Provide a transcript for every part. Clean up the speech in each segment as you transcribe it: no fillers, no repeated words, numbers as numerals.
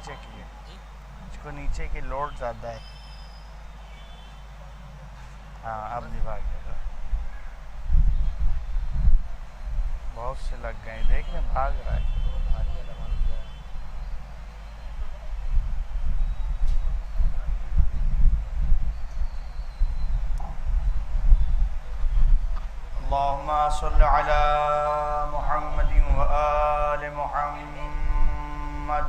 نیچے کی ہے، اس کو نیچے کی لوڈ زیادہ ہے. ہاں اب نہیں بھاگے گا. بہت سے لگ گئے، دیکھ لیں بھاگ رہا ہے. اللهم صل على محمد وآل محمد.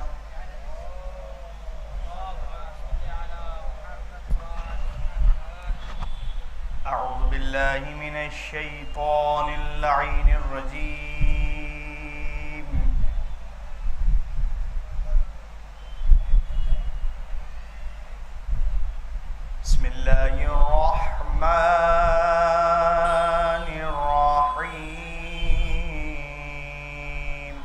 أعوذ بالله من الشيطان اللعين الرجيم. بسم الله الرحمن الرحيم.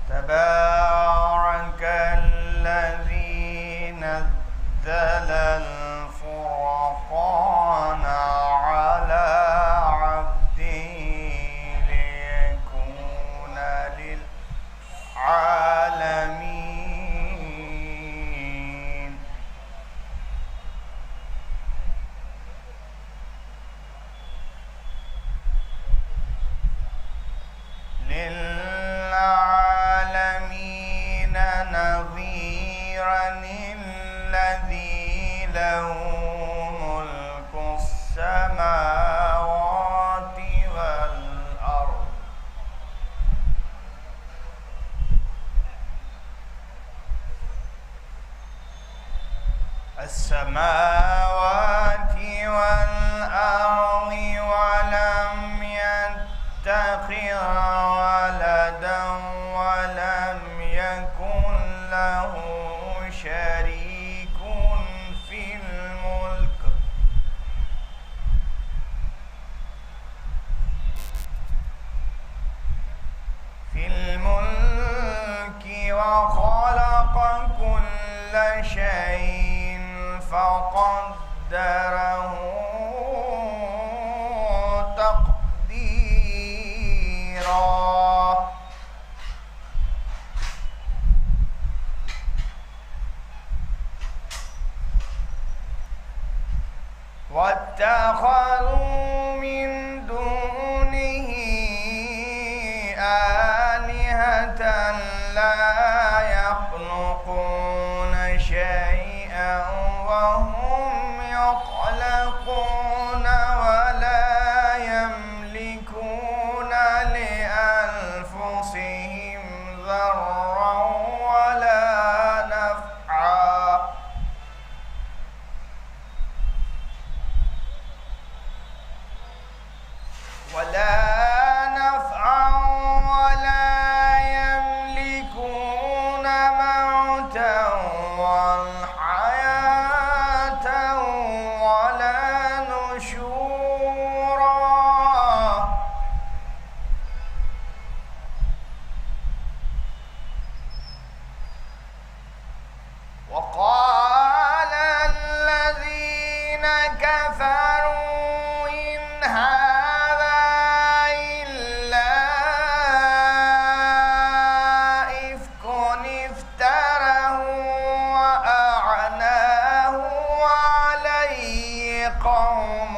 تبارك الذي نزل الفرقان على عبده ليكون للعالمين نذيرا الذي له ملك السماوات والأرض ولم يتخذ ولدا ولم يكن له شريك في الملك وخلق كل شيء فقدره تقديرا. واتخذوا من دونه آلهة لا يخلقون شيئا وهم يخلقون ولا يملكون لأنفسهم ضرا ولا نفعا ولا يملكون موتا والحياة ولا نشورا. وقال الذين كفروا إن هذا إلا إفك افتراه وأعناه عليه قوم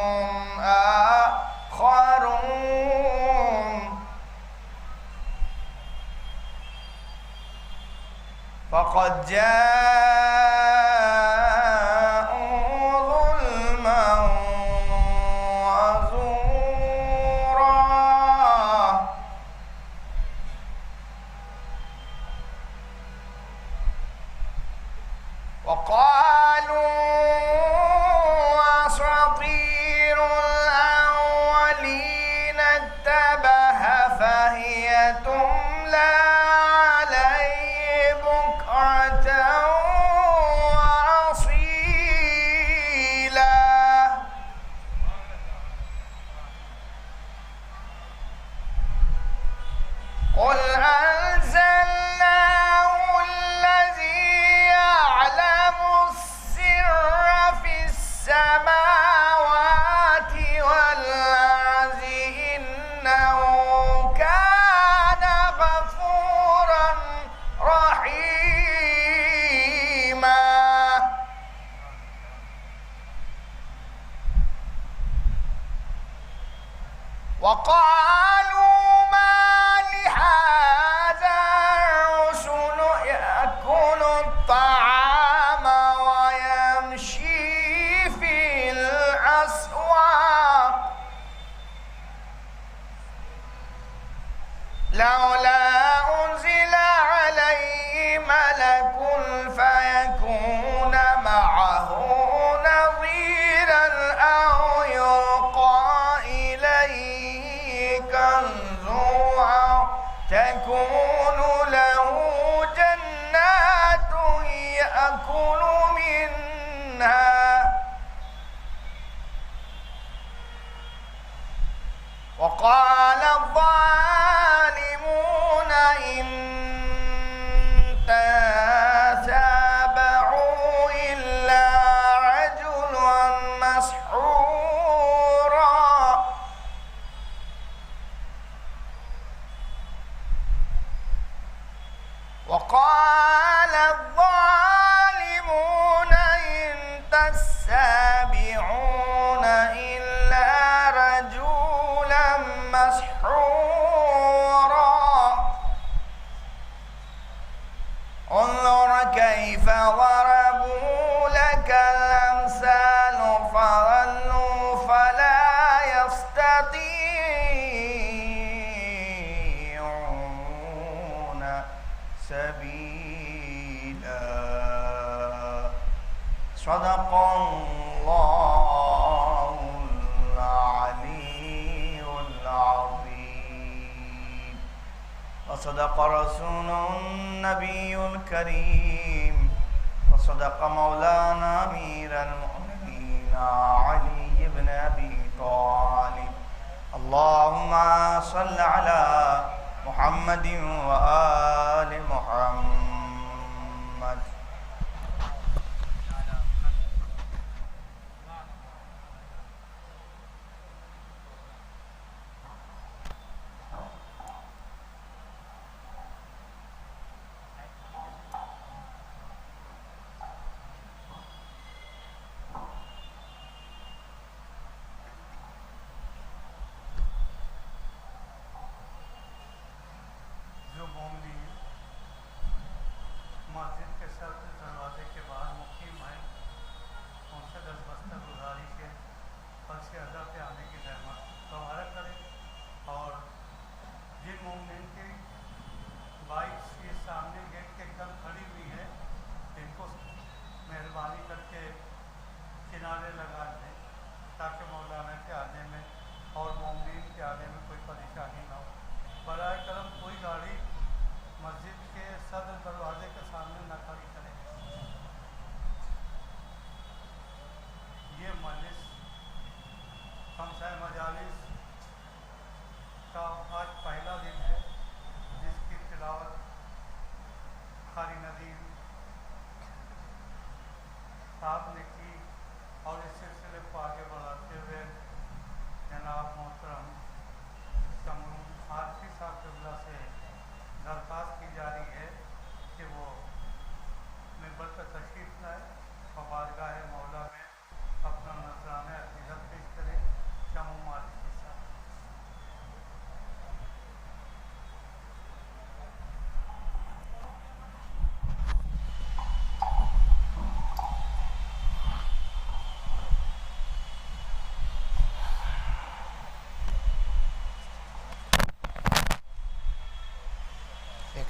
آخرون فقد جاءوا ظلما وزورا. وقالوا أساطير الأولين اتبعها فهي تملى عليه بكرة وأصيلا. قل أنزلناه الذي يعلم وقالوا ما لهذا الرسل يأكل الطعام ويمشي في الأسواق لولا أنزل عليه ملك فيكون معه نظيرا أو يلقى إليه كنز أو تكون له جنات يأكل منها وقال الظالمون إن تتبعوا إلا رجلا مسحورا وقال الظالمون إن تتبعون إلا رجلا مسحورا انظر كيف ضربوا لك الأمثال فضلوا فلا يستطيعون سبيلا صدق الله العلي العظيم وصدق رسول النبي الكريم وصدق مولانا أمير المؤمنين علي بن أبي طالب اللهم صل على محمد وآل محمد.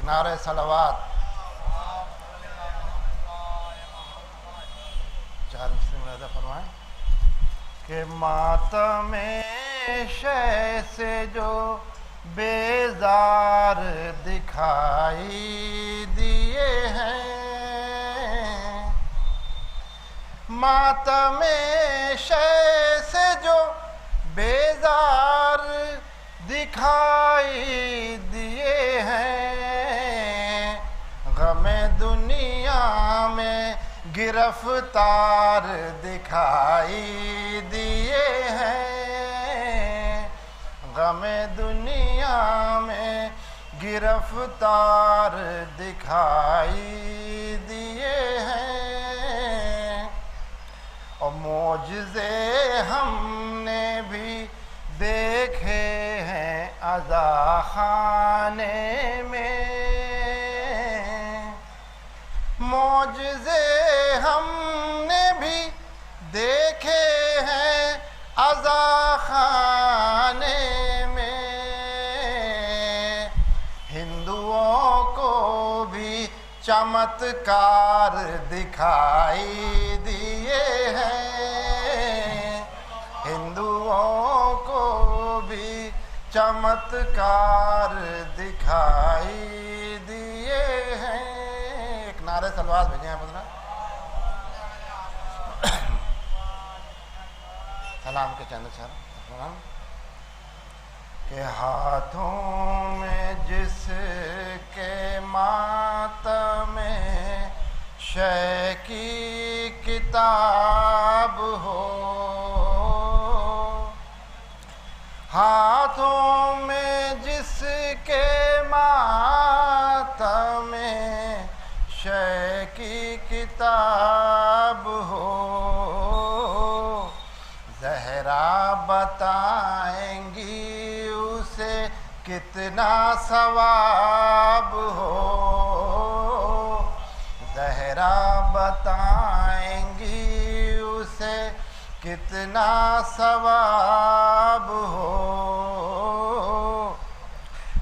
نعرہ صلوات چار مسلم رضا فرمائیں کہ ماتم شے سے جو بیزار دکھائی دیے ہیں ماتم شے سے جو بیزار دکھائی دیے ہیں غم دنیا میں گرفتار دکھائی دیے ہیں غم دنیا میں گرفتار دکھائی دیے ہیں اور معجزے ہم نے بھی دیکھے عزا خانے میں معجزے ہم نے بھی دیکھے ہیں عزا خانے میں ہندوؤں کو بھی چمتکار دکھائی دیے ہیں ہندوؤں کو بھی چمتکار دکھائی دیے ہیں ایک نعرے سلوات بھیجے ہیں پتہ سلام کے چند سر کہ ہاتھوں میں جس کے ماتم شے کی کتاب ہو ہاتھوں میں جس کے ماتم شے کی کتاب ہو زہرا بتائیں گی اسے کتنا ثواب ہو زہرا بتائیں گی اسے کتنا ثواب ہو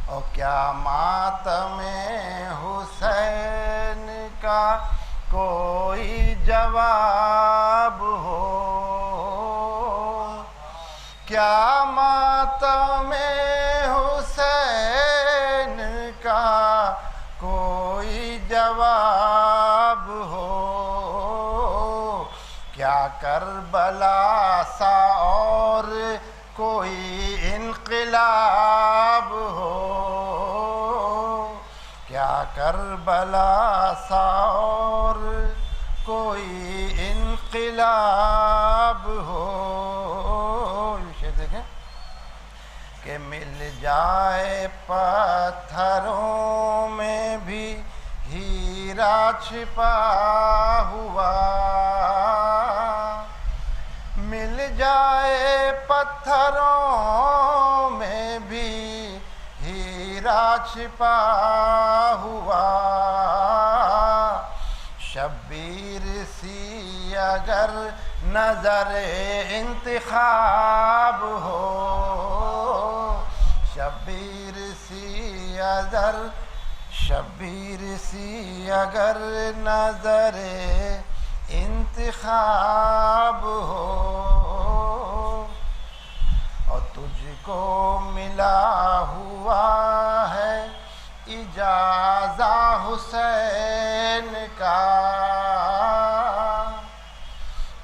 اور کیا ماتم حسین کا کوئی جواب ہو کیا ماتم حسین کا کوئی جواب ہو کیا کربلا سا اور کوئی انقلاب ہو کیا کربلا سا اور کوئی انقلاب ہو کہ مل جائے پتھروں میں بھی ہیرا چھپا ہوا مل جائے پتھروں میں بھی ہیرا چھپا ہوا شبیر سی اگر نظر انتخاب ہو شبیر سی اگر نظر انتخاب ہو اور تجھ کو ملا ہوا ہے اجازہ حسین کا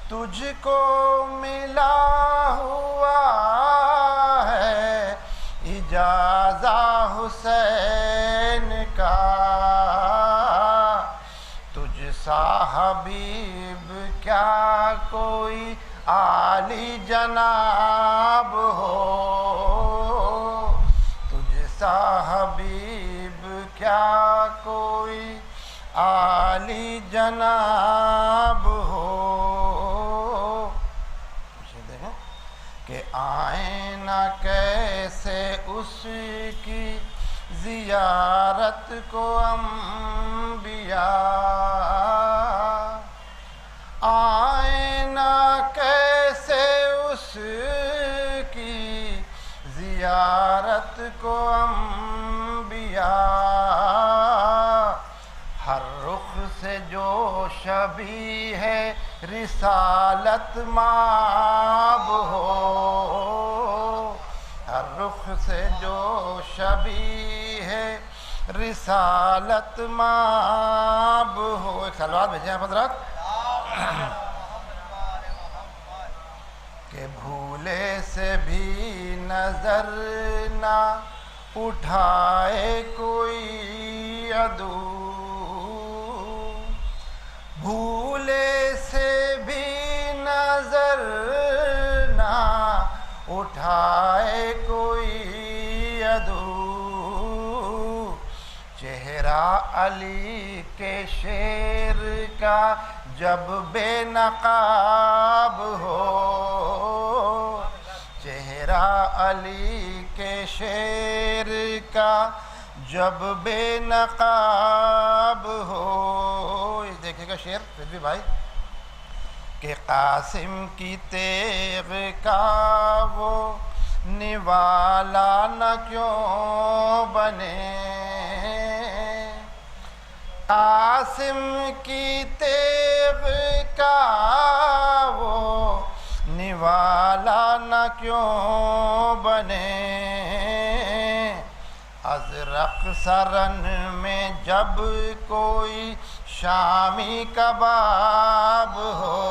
تجھ کو ملا ہوا ہے اجازہ حسین کا تجھ سا حبیب کیا کوئی عالی جناب ہو تجھ سا حبیب کیا کوئی عالی جناب ہو کہ آئینہ کیسے اس کی زیارت کو انبیاء آئینہ کیسے اس کی زیارت کو انبیاء ہر رخ سے جو شبیہ ہے رسالت مآب ہو ہر رخ سے جو شبیہ ہے رسالت مآب ہو ایک سلوات بھیجیں آپ حضرات کہ بھولے سے بھی نظر نہ اٹھائے کوئی عدو بھولے سے بھی نظر نہ اٹھائے کوئی عدو چہرہ علی کے شیر کا جب بے نقاب ہو چہرہ علی کے شیر کا جب بے نقاب ہو. دیکھیے گا شعر پھر بھی بھائی کہ قاسم کی تیغ کا وہ نوالا نہ کیوں بنے. قاسم کی تیغ کا وہ نوالا نہ کیوں بنے. ازرق سرن میں جب کوئی شامی کباب ہو.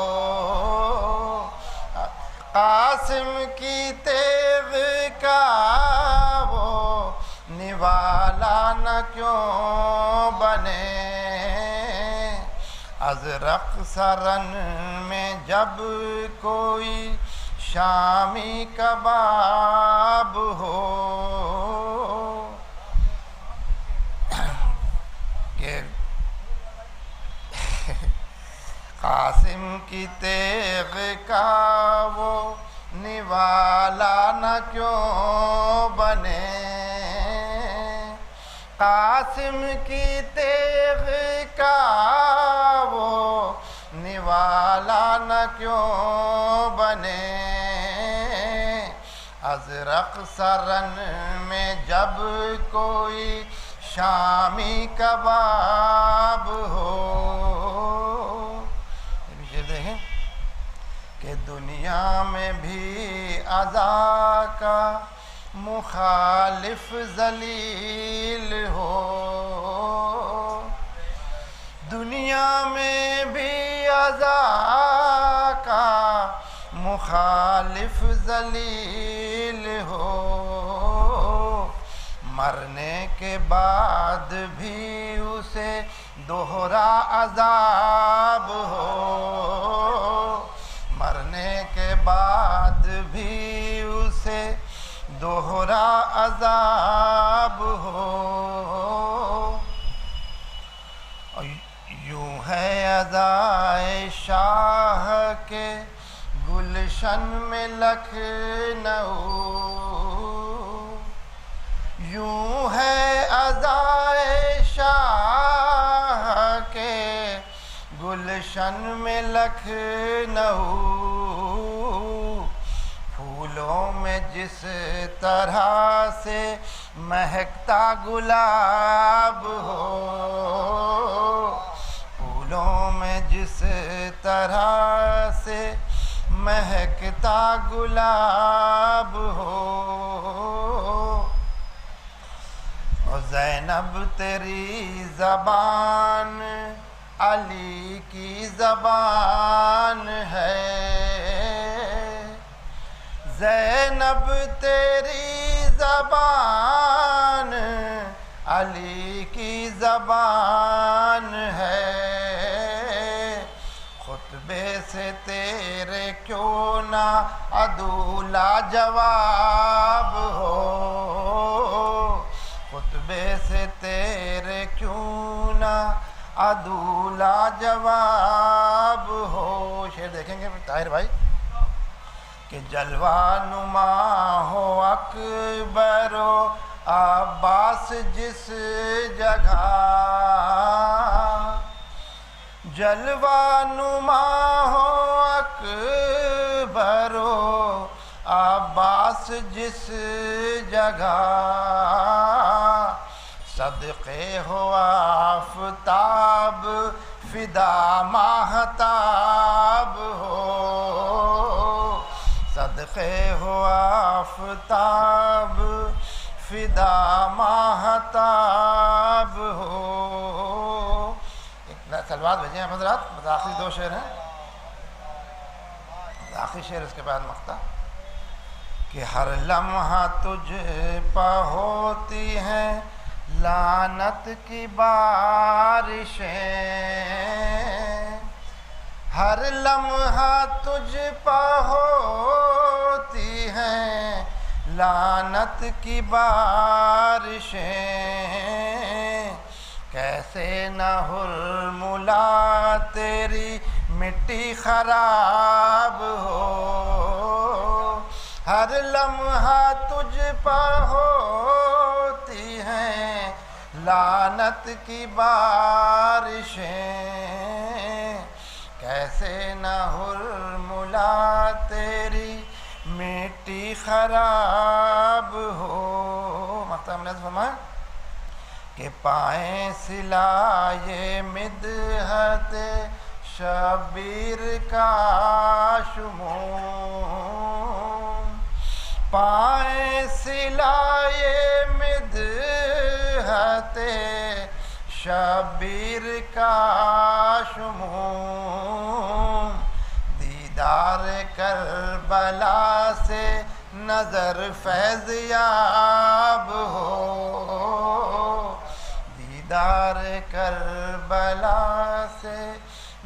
قاسم کی تیغ کا وہ نوالا نہ کیوں بنے. ازرق سرن میں جب کوئی شامی کباب ہو. کہ قاسم کی تیغ کا وہ نوالا نہ کیوں بنے. قاسم کی تیغ کا وہ نوالا نہ کیوں بنے. ازرق سرن میں جب کوئی شامی کباب ہو. دیکھیں کہ دنیا میں بھی عزا کا مخالف ذلیل ہو. دنیا میں بھی عزا کا مخالف ذلیل ہو. مرنے کے بعد بھی اسے دوہرا عذاب ہو. مرنے کے بعد بھی اسے دوہرا عذاب ہو. یوں ہے ادائے شاہ کے گلشن میں لکھنؤ. یوں ہے ادائے شاہ کے گلشن میں لکھنؤ. پھولوں میں جس طرح سے مہکتا گلاب ہو. پھولوں میں جس طرح سے مہکتا گلاب ہو. زینب تیری زبان علی کی زبان ہے. زینب تیری زبان علی کی زبان ہے. خطبے سے تیرے کیوں نہ عدو لاجواب ہو. خطبے سے تیرے کیوں نہ عدو لاجواب ہو. شعر دیکھیں گے طاہر بھائی کہ جلوہ نما ہو اکبر و عباس جس جگہ. جلوہ نما ہو اکبر و عباس جس جگہ. صدقے ہو آفتاب فدا ماہتاب ہو. صدقے ہو آفتاب فدا ماہتاب ہو. ایک سلوات بھیجیں آپ حضرات. آخری دو شعر ہیں. آخری شعر اس کے بعد مقطع کہ ہر لمحہ تجھ پہ ہوتی ہیں لعنت کی بارشیں. ہر لمحہ تجھ پہ ہوتی ہیں لعنت کی بارشیں. کیسے نہ ہرملا تیری مٹی خراب ہو. ہر لمحہ تجھ پر ہوتی ہیں لعنت کی بارشیں، کیسے نہ ہرملا تیری مٹی خراب ہو۔ مقطع میں فرمائیں کہ پائیں سلائے مدحت شبیر کا شموم، پائیں سلائے مدحت شبیر کا شموم، دیدار کربلا سے نظر فیض یاب ہو، دیدار کربلا سے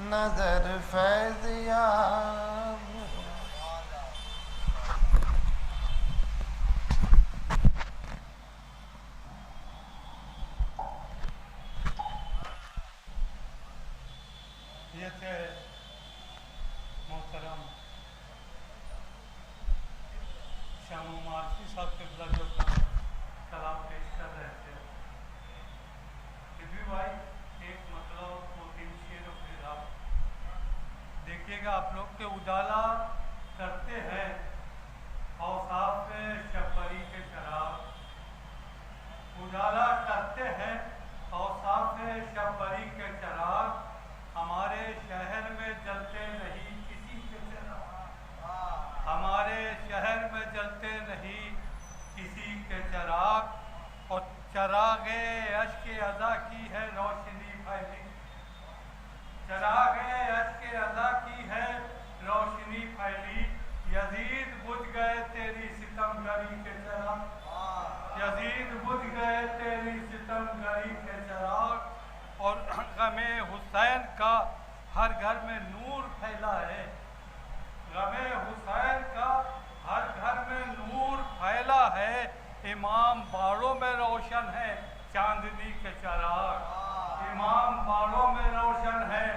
نظر فیض یاب ہو۔ یہ تھے محترم شاہ مارفی صاحب کے بلا جو کلام پیش کر رہے تھے۔ بھی بھائی ایک مطلب دو تین شعر و خطاب دیکھیے گا آپ لوگ کے اجالا کرتے ہیں اوصاف شبری کے شراب، اجالا کرتے ہیں اوصاف شبری کے چراغ، ہمارے شہر میں جلتے نہیں کسی کے چراغ، ہمارے شہر میں جلتے نہیں کسی کے چراغ، اور چراغ اشک ادا کی ہے روشنی پھیلی، چراغ اشک ادا کی ہے روشنی پھیلی، یزید بجھ گئے تیری ستم گری کے چراغ، یزید بجھ گئے تیری ستم گری کے چراغ، اور غم حسین کا ہر گھر میں نور پھیلا ہے، غم حسین کا ہر گھر میں نور پھیلا ہے، امام باڑوں میں روشن ہے چاندنی کے چراغ، امام باڑوں میں روشن ہے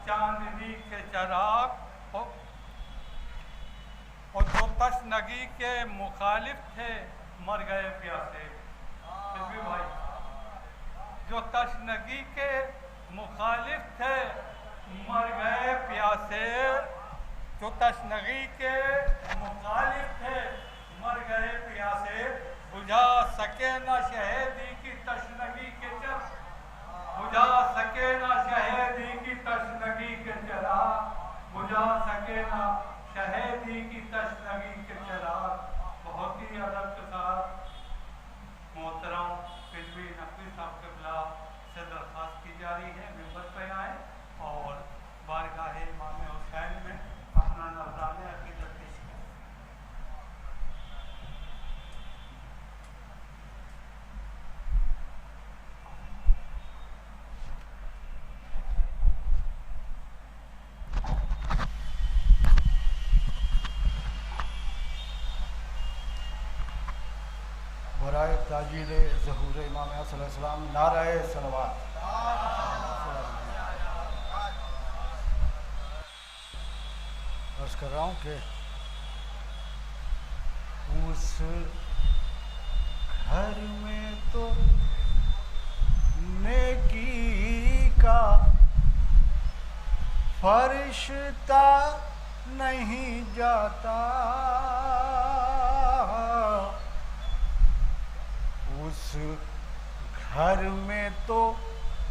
چاندنی کے چراغ، اور جو تشنگی کے مخالف تھے مر گئے پیاسے، پھر بھی بھائی جو تشنگی کے مخالف تھے مر گئے پیاسے، جو تشنگی کے مخالف تھے مر گئے پیاسے، بجھا سکے نہ شہیدی کی تشنگی کے چراغ، بجھا سکے نہ شہیدی کی تشنگی کے چراغ، بجھا سکے نہ شہیدی کی تشنگی کے چراغ۔ بہت ہی ادب کے ساتھ محترم فلمی نقوی صاحب کے خلاف سے درخواست کی جا رہی ہے ممبر پہ آئیں اور بارگاہ امام حسین میں اپنا نذرانہ عقیدت پیش کریں۔ برائے تاجیل ظہور امام صلی اللہ علیہ وسلم نعرہ صلوات۔ عرض کر رہا ہوں کہ اس گھر میں تو نیکی کا فرشتہ نہیں جاتا، اس گھر میں تو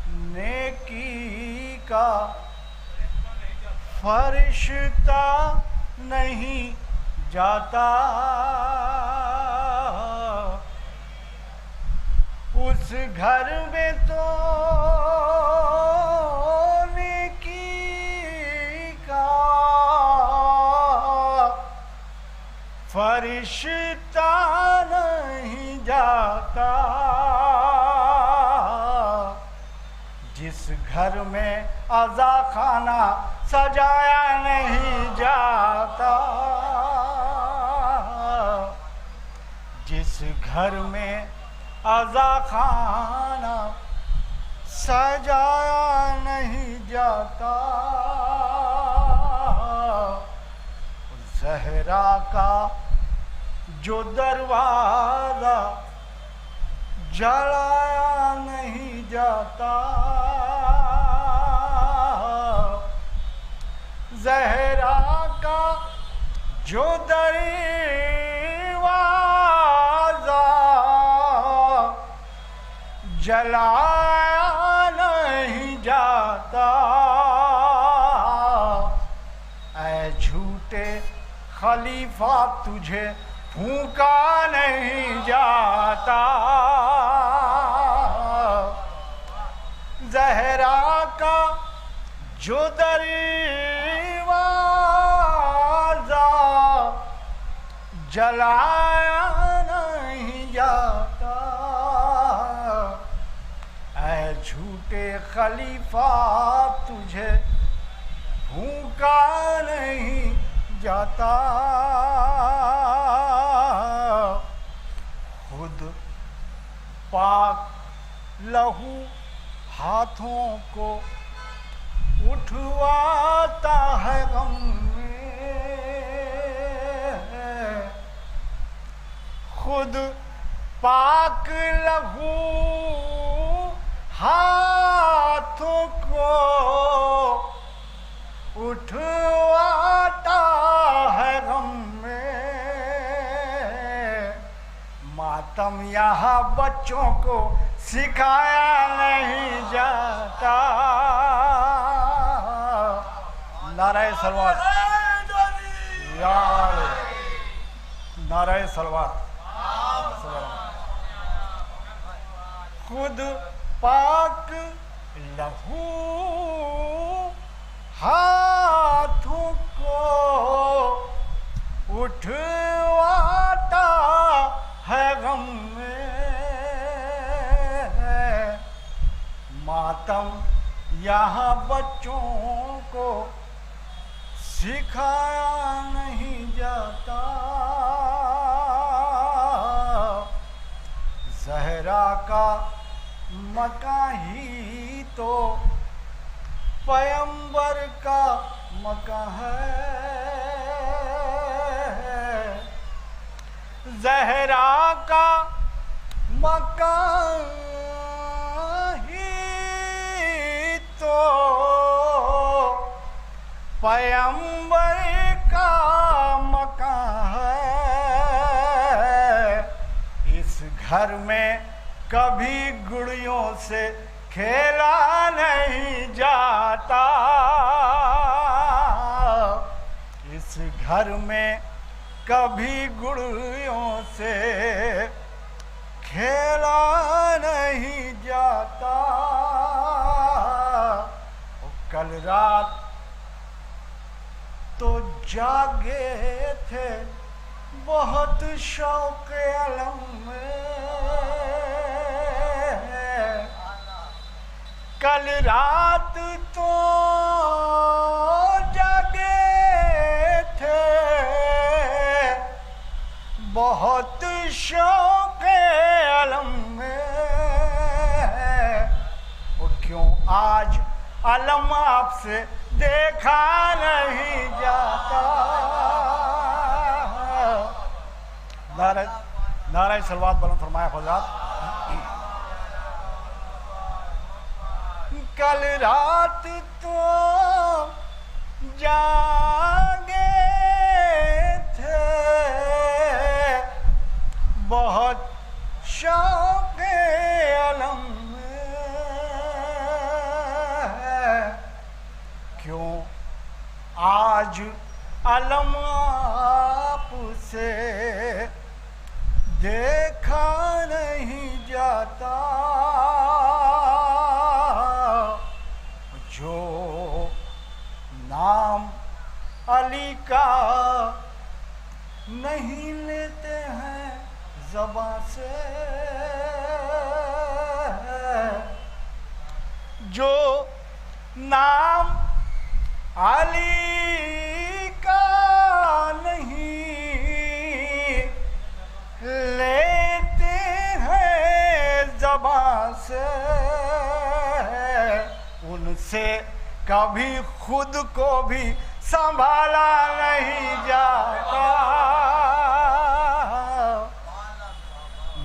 نیکی کا فرشتہ نہیں جاتا، اس گھر میں تو نیکی کا فرشتہ نہیں جاتا، جس گھر میں عزا خانہ سجایا نہیں جاتا، جس گھر میں عزا خانہ سجایا نہیں جاتا، زہرا کا جو دروازہ جلایا نہیں جاتا، زہرا کا جو دروازہ جلایا نہیں جاتا، اے جھوٹے خلیفہ تجھے پھونکا نہیں جاتا، زہرا کا جو دروازہ جلایا نہیں جاتا، اے جھوٹے خلیفہ تجھے پھونکا نہیں جاتا، خود پاک لہو ہاتھوں کو اٹھواتا ہے غم میں، خود پاک لہو ہاتھوں کو اٹھواتا ہے غم میں، ماتم یہاں بچوں کو سکھایا نہیں جاتا، نعرہ سلوات یار، نعرہ سلوات، خود پاک لہو ہاتھوں کو اٹھواتا ہے غم میں، ماتم یہاں بچوں کو سکھایا نہیں جاتا، زہرا کا مکان ہی تو پیغمبر کا مکان ہے، زہرا کا مکان ہی تو پیغمبر کا مکان ہے، اس گھر میں کبھی گڑیوں سے کھیلا نہیں جاتا، اس گھر میں کبھی گڑیوں سے کھیلا نہیں جاتا، کل رات تو جاگے تھے بہت شوق علم میں، کل رات تو جاگے تھے بہت شوق علم میں، اور کیوں آج علم آپ سے دیکھا نہیں جاتا، نعرہ سلوات بلند فرمایا حضرات، کل رات تو جاگے تھے بہت شوق علم میں، کیوں آج علم آپ سے دیکھا نہیں جاتا، جو نام علی کا نہیں لیتے ہیں زبان سے، جو نام علی کا نہیں لیتے ہیں زبان سے، ان سے کبھی خود کو بھی سنبھالا نہیں جاتا،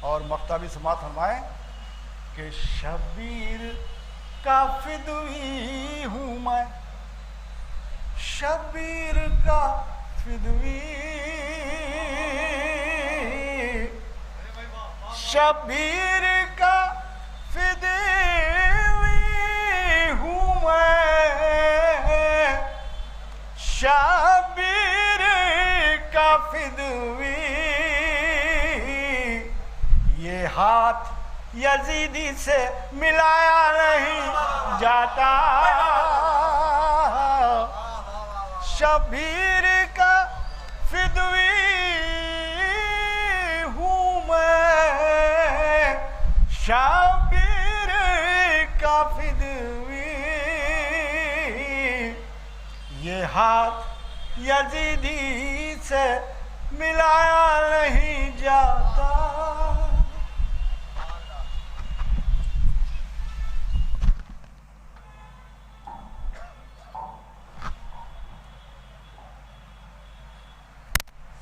اور مقطع بھی سماعت فرمائیں کہ شبیر کا فدوی ہوں میں، شبیر کا فدوی، شبیر کا فدوی ہوں میں، شبیر کا فدوی، یہ ہاتھ یزیدی سے ملایا نہیں جاتا، شبیر کا فدوی ہوں میں، شبیر کا فدوی، یہ ہاتھ یزیدی سے ملایا نہیں جاتا۔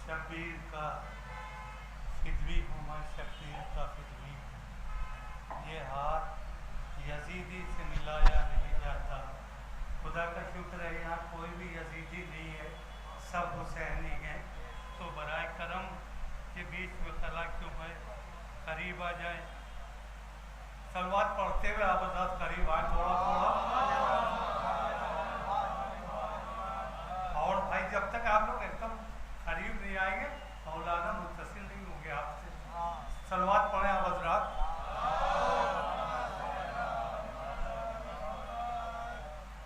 شبیر کا فدوی ہوں میں، شبیر کا فدوی، یہ ہاتھ یزیدی سے ملایا نہیں جاتا۔ خدا کا شکر ہے یہاں کوئی بھی یزیدی نہیں ہے، سب حسینی ہیں، تو برائے کرم کے بیچ میں خلا کیوں ہے، قریب آ جائیں، صلوات پڑھتے ہوئے آپ حضرات قریب آئیں تھوڑا تھوڑا، اور بھائی جب تک آپ لوگ ایک دم قریب نہیں آئیں گے مولانا متصل نہیں ہوں گے آپ سے۔ صلوات پڑھیں آپ حضرات۔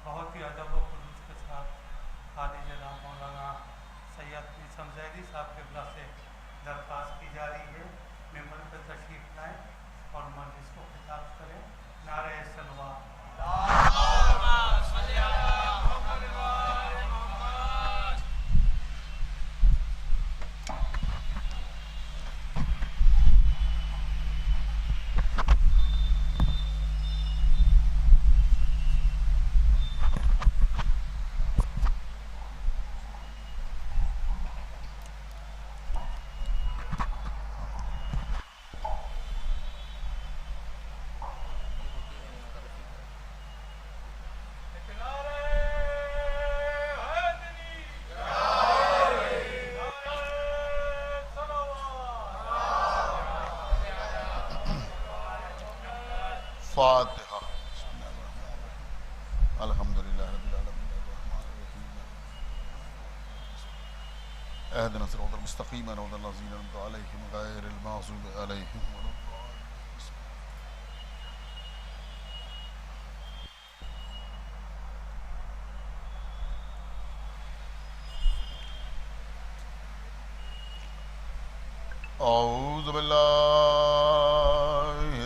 بہت ہی ادب و خلوص کے ساتھ خالد جناب مولانا سید نیسم زیدی صاحب قبلہ سے درخواست کی جا رہی ہے ممبر پہ تشریف لائیں اور مجلس کو خطاب کریں۔ نعرہ صلوات۔ فاتحہ۔ الحمدللہ رب العالمین الرحمن الرحیم اہدنا الصراط المستقیم صراط الذین انعمت علیہم غیر المغضوب علیہم ولا الضالین۔ اعوذ باللہ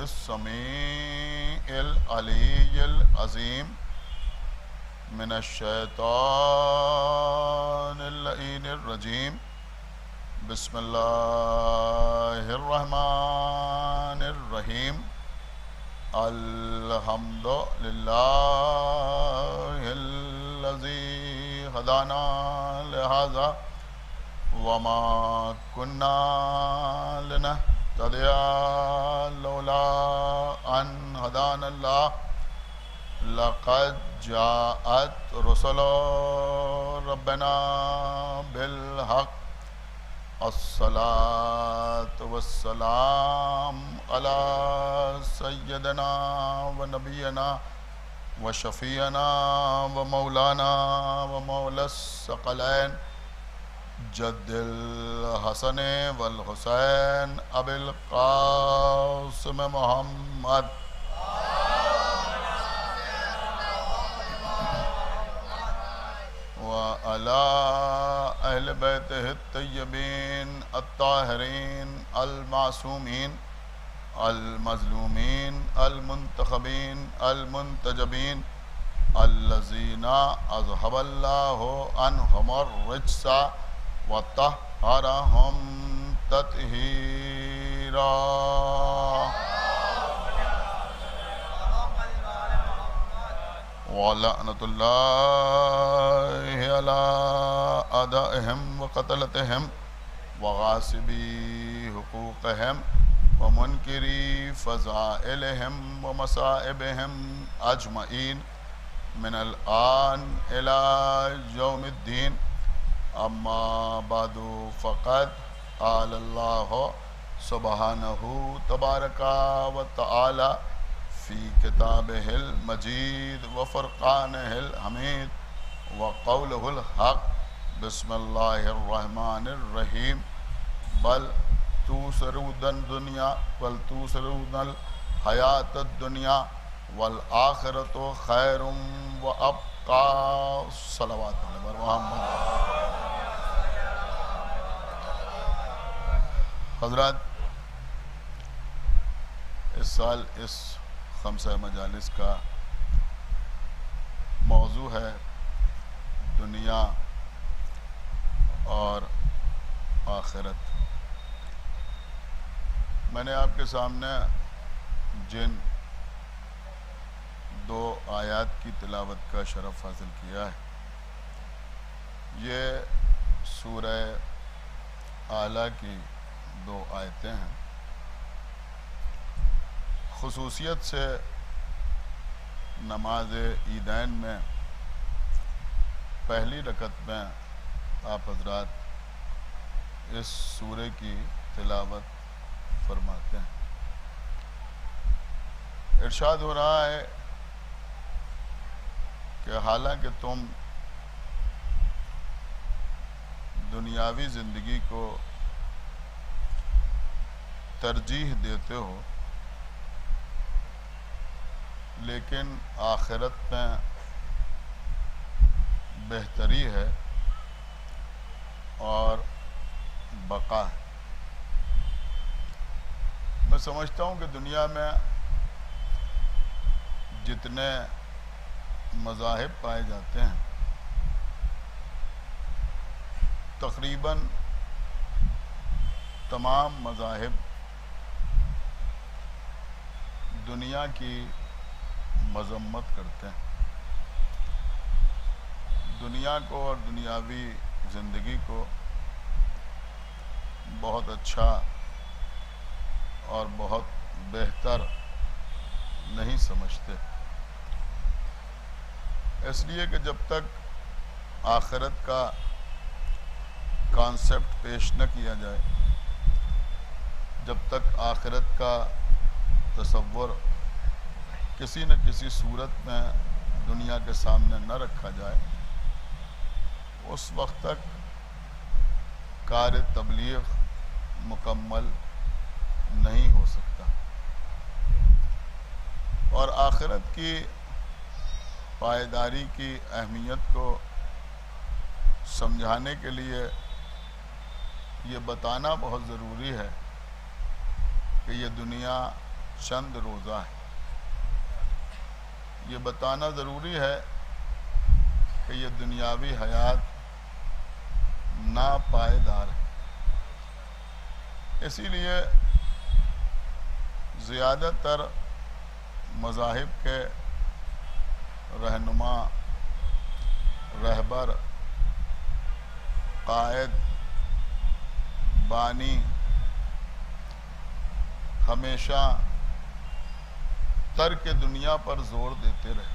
السمیع العلی العظیم من الشیطان اللعین الرجیم، بسم اللہ الرحمن الرحیم، الحمد للہ الذی ہدانا لہذا وما كنا لنهتدي لولا أن هدانا الله لقد جاءت رسل ربنا بالحق الصلاة والسلام على سيدنا ونبينا وشفيعنا ومولانا ومولى الثقلين جد الحسن والحسین ابی القاسم محمد وعلى اہل بیتہ الطیبین الطاہرین المعصومین المظلومین المنتخبین المنتجبین الذین اذهب اللہ عنہم الرجس وطہرہم تطہیرا۔ وَلَعْنَةُ اللَّهِ عَلَىٰ أَعْدَائِهِمْ وَقَتْلَتِهِمْ وَغَاصِبِي حُقُوقِهِمْ ومنکری فضائلہم ومصائبہم اجمعین من الآن الی یوم الدین اما بعد فقد قال اللہ سبحانہ تبارک و تعالی فی کتابہ المجید وفرقانہ الحمید وقولہ الحق بسم اللہ الرحمن الرحیم بل توسرون الدنیا بل توسرون الحیات الدنیا والآخرۃ خیر وابقی صلوات علی محمد۔ حضرات، اس سال اس خمسہ مجالس کا موضوع ہے دنیا اور آخرت۔ میں نے آپ کے سامنے جن دو آیات کی تلاوت کا شرف حاصل کیا ہے، یہ سورہ اعلیٰ کی دو آیتیں ہیں۔ خصوصیت سے نماز عیدین میں پہلی رکعت میں آپ حضرات اس سورہ کی تلاوت فرماتے ہیں۔ ارشاد ہو رہا ہے کہ حالانکہ تم دنیاوی زندگی کو ترجیح دیتے ہو، لیکن آخرت میں بہتری ہے اور بقا ہے۔ میں سمجھتا ہوں کہ دنیا میں جتنے مذاہب پائے جاتے ہیں، تقریباً تمام مذاہب دنیا کی مذمت کرتے ہیں، دنیا کو اور دنیاوی زندگی کو بہت اچھا اور بہت بہتر نہیں سمجھتے، اس لیے کہ جب تک آخرت کا کانسیپٹ پیش نہ کیا جائے، جب تک آخرت کا تصور کسی نہ کسی صورت میں دنیا کے سامنے نہ رکھا جائے، اس وقت تک کار تبلیغ مکمل نہیں ہو سکتا۔ اور آخرت کی پائیداری کی اہمیت کو سمجھانے کے لیے یہ بتانا بہت ضروری ہے کہ یہ دنیا چند روزہ ہے۔ یہ بتانا ضروری ہے کہ یہ دنیاوی حیات ناپائیدار ہے۔ اسی لیے زیادہ تر مذاہب کے رہنما، رہبر، قائد، بانی ہمیشہ ترک دنیا پر زور دیتے رہے۔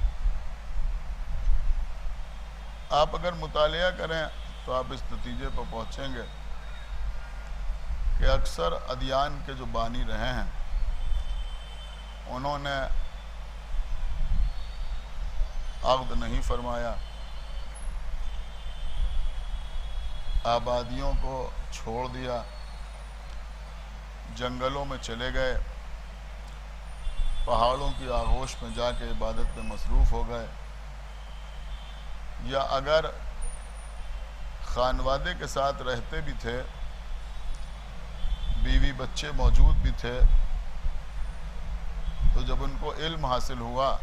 آپ اگر مطالعہ کریں تو آپ اس نتیجے پر پہنچیں گے کہ اکثر ادیان کے جو بانی رہے ہیں، انہوں نے عقد نہیں فرمایا، آبادیوں کو چھوڑ دیا، جنگلوں میں چلے گئے، پہاڑوں کی آغوش میں جا کے عبادت میں مصروف ہو گئے، یا اگر خانوادے کے ساتھ رہتے بھی تھے، بیوی بچے موجود بھی تھے، تو جب ان کو علم حاصل ہوا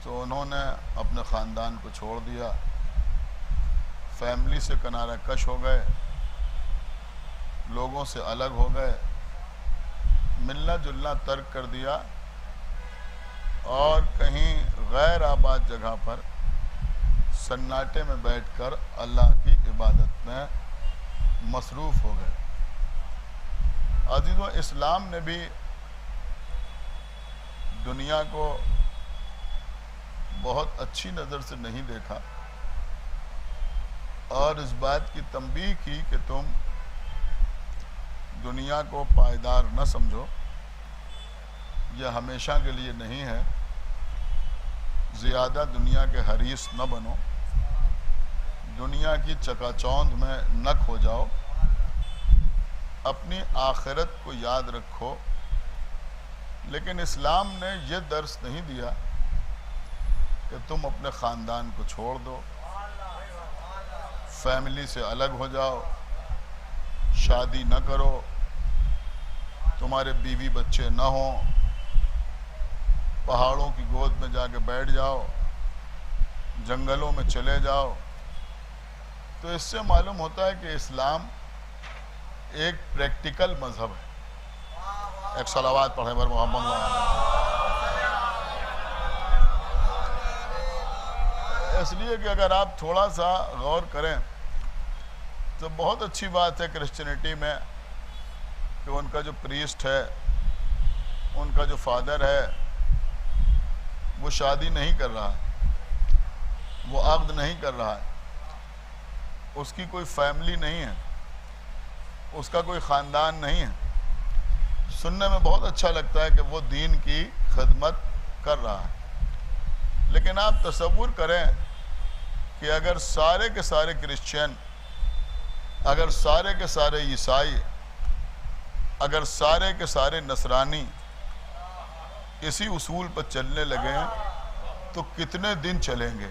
تو انہوں نے اپنے خاندان کو چھوڑ دیا، فیملی سے کنارہ کش ہو گئے، لوگوں سے الگ ہو گئے، ملنا جلنا ترک کر دیا، اور کہیں غیر آباد جگہ پر سناٹے میں بیٹھ کر اللہ کی عبادت میں مصروف ہو گئے۔ عزیزوں اسلام نے بھی دنیا کو بہت اچھی نظر سے نہیں دیکھا اور اس بات کی تنبیہ کی کہ تم دنیا کو پائیدار نہ سمجھو، یہ ہمیشہ کے لیے نہیں ہے، زیادہ دنیا کے حریص نہ بنو، دنیا کی چکا چوند میں نہ کھو جاؤ، اپنی آخرت کو یاد رکھو۔ لیکن اسلام نے یہ درس نہیں دیا کہ تم اپنے خاندان کو چھوڑ دو، فیملی سے الگ ہو جاؤ، شادی نہ کرو، تمہارے بیوی بچے نہ ہوں، پہاڑوں کی گود میں جا کے بیٹھ جاؤ، جنگلوں میں چلے جاؤ۔ تو اس سے معلوم ہوتا ہے کہ اسلام ایک پریکٹیکل مذہب ہے۔ ایک صلوات پڑھیں بر محمد اس لیے کہ اگر آپ تھوڑا سا غور کریں تو بہت اچھی بات ہے کرسچینٹی میں کہ ان کا جو پریسٹ ہے، ان کا جو فادر ہے، وہ شادی نہیں کر رہا ہے، وہ عقد نہیں کر رہا ہے، اس کی کوئی فیملی نہیں ہے، اس کا کوئی خاندان نہیں ہے۔ سننے میں بہت اچھا لگتا ہے کہ وہ دین کی خدمت کر رہا ہے، لیکن آپ تصور کریں کہ اگر سارے کے سارے کرسچین، اگر سارے کے سارے عیسائی، اگر سارے کے سارے نصرانی اسی اصول پر چلنے لگیں تو کتنے دن چلیں گے؟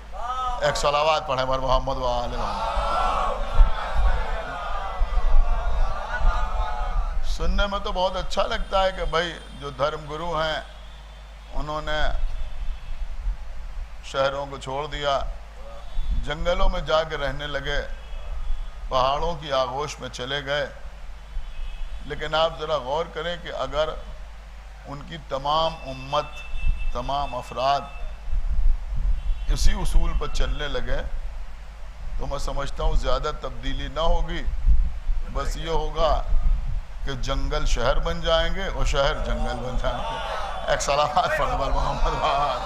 ایک صلوات پڑھیں بر محمد و آل محمد۔ سننے میں تو بہت اچھا لگتا ہے کہ بھائی جو دھرم گرو ہیں انہوں نے شہروں کو چھوڑ دیا، جنگلوں میں جا کے رہنے لگے، پہاڑوں کی آغوش میں چلے گئے۔ لیکن آپ ذرا غور کریں کہ اگر ان کی تمام امت، تمام افراد اسی اصول پر چلنے لگے تو میں سمجھتا ہوں زیادہ تبدیلی نہ ہوگی، بس یہ ہوگا کہ جنگل شہر بن جائیں گے اور شہر جنگل بن جائیں گے۔ ایک صلوات پڑھ بر محمد و آل،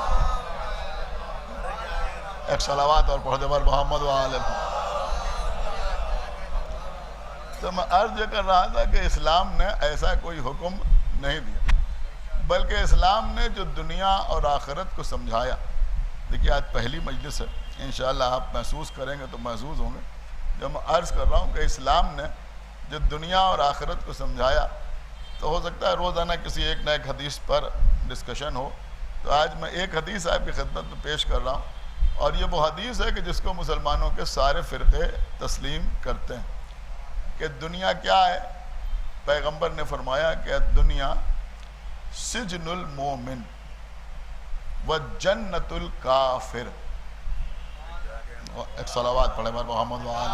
ایک صلوات اور پڑھ بر محمد و آل۔ تو میں عرض یہ کر رہا تھا کہ اسلام نے ایسا کوئی حکم نہیں دیا، بلکہ اسلام نے جو دنیا اور آخرت کو سمجھایا۔ دیکھیے آج پہلی مجلس ہے، انشاءاللہ آپ محسوس کریں گے تو محسوس ہوں گے، جب میں عرض کر رہا ہوں کہ اسلام نے جو دنیا اور آخرت کو سمجھایا، تو ہو سکتا ہے روزانہ کسی ایک نہ ایک حدیث پر ڈسکشن ہو، تو آج میں ایک حدیث آپ کی خدمت میں پیش کر رہا ہوں، اور یہ وہ حدیث ہے کہ جس کو مسلمانوں کے سارے فرقے تسلیم کرتے ہیں کہ دنیا کیا ہے۔ پیغمبر نے فرمایا کہ دنیا سجن المومن و جنت الکافر۔ ایک صلوات پڑھیں بر محمد و آل۔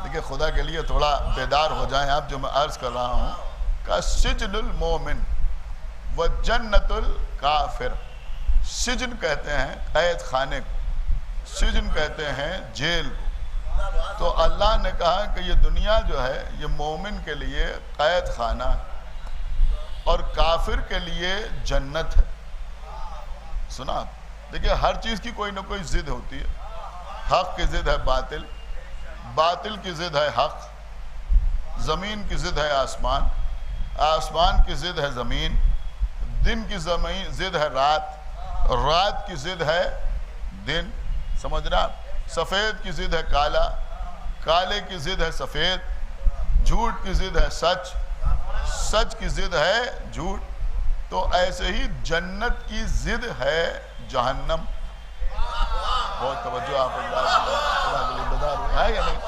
دیکھیں خدا کے لیے تھوڑا بیدار ہو جائیں آپ، جو میں عرض کر رہا ہوں کہ سجن المومن و جنت الکافر۔ سجن کہتے ہیں قید خانے کو، سجن کہتے ہیں جیل کو۔ تو اللہ نے کہا کہ یہ دنیا جو ہے یہ مومن کے لیے قید خانہ اور کافر کے لیے جنت ہے۔ سنا آپ؟ دیکھیں ہر چیز کی کوئی نہ کوئی ضد ہوتی ہے۔ حق کی ضد ہے باطل، باطل کی ضد ہے حق، زمین کی ضد ہے آسمان، آسمان کی ضد ہے زمین، دن کی ضد ہے رات، رات کی ضد ہے دن۔ سمجھ رہا آپ؟ سفید کی ضد ہے کالا، کالے کی ضد ہے سفید، جھوٹ کی ضد ہے سچ، سچ کی ضد ہے جھوٹ۔ تو ایسے ہی جنت کی ضد ہے جہنم۔ بہت توجہ آپ ہے یا نہیں؟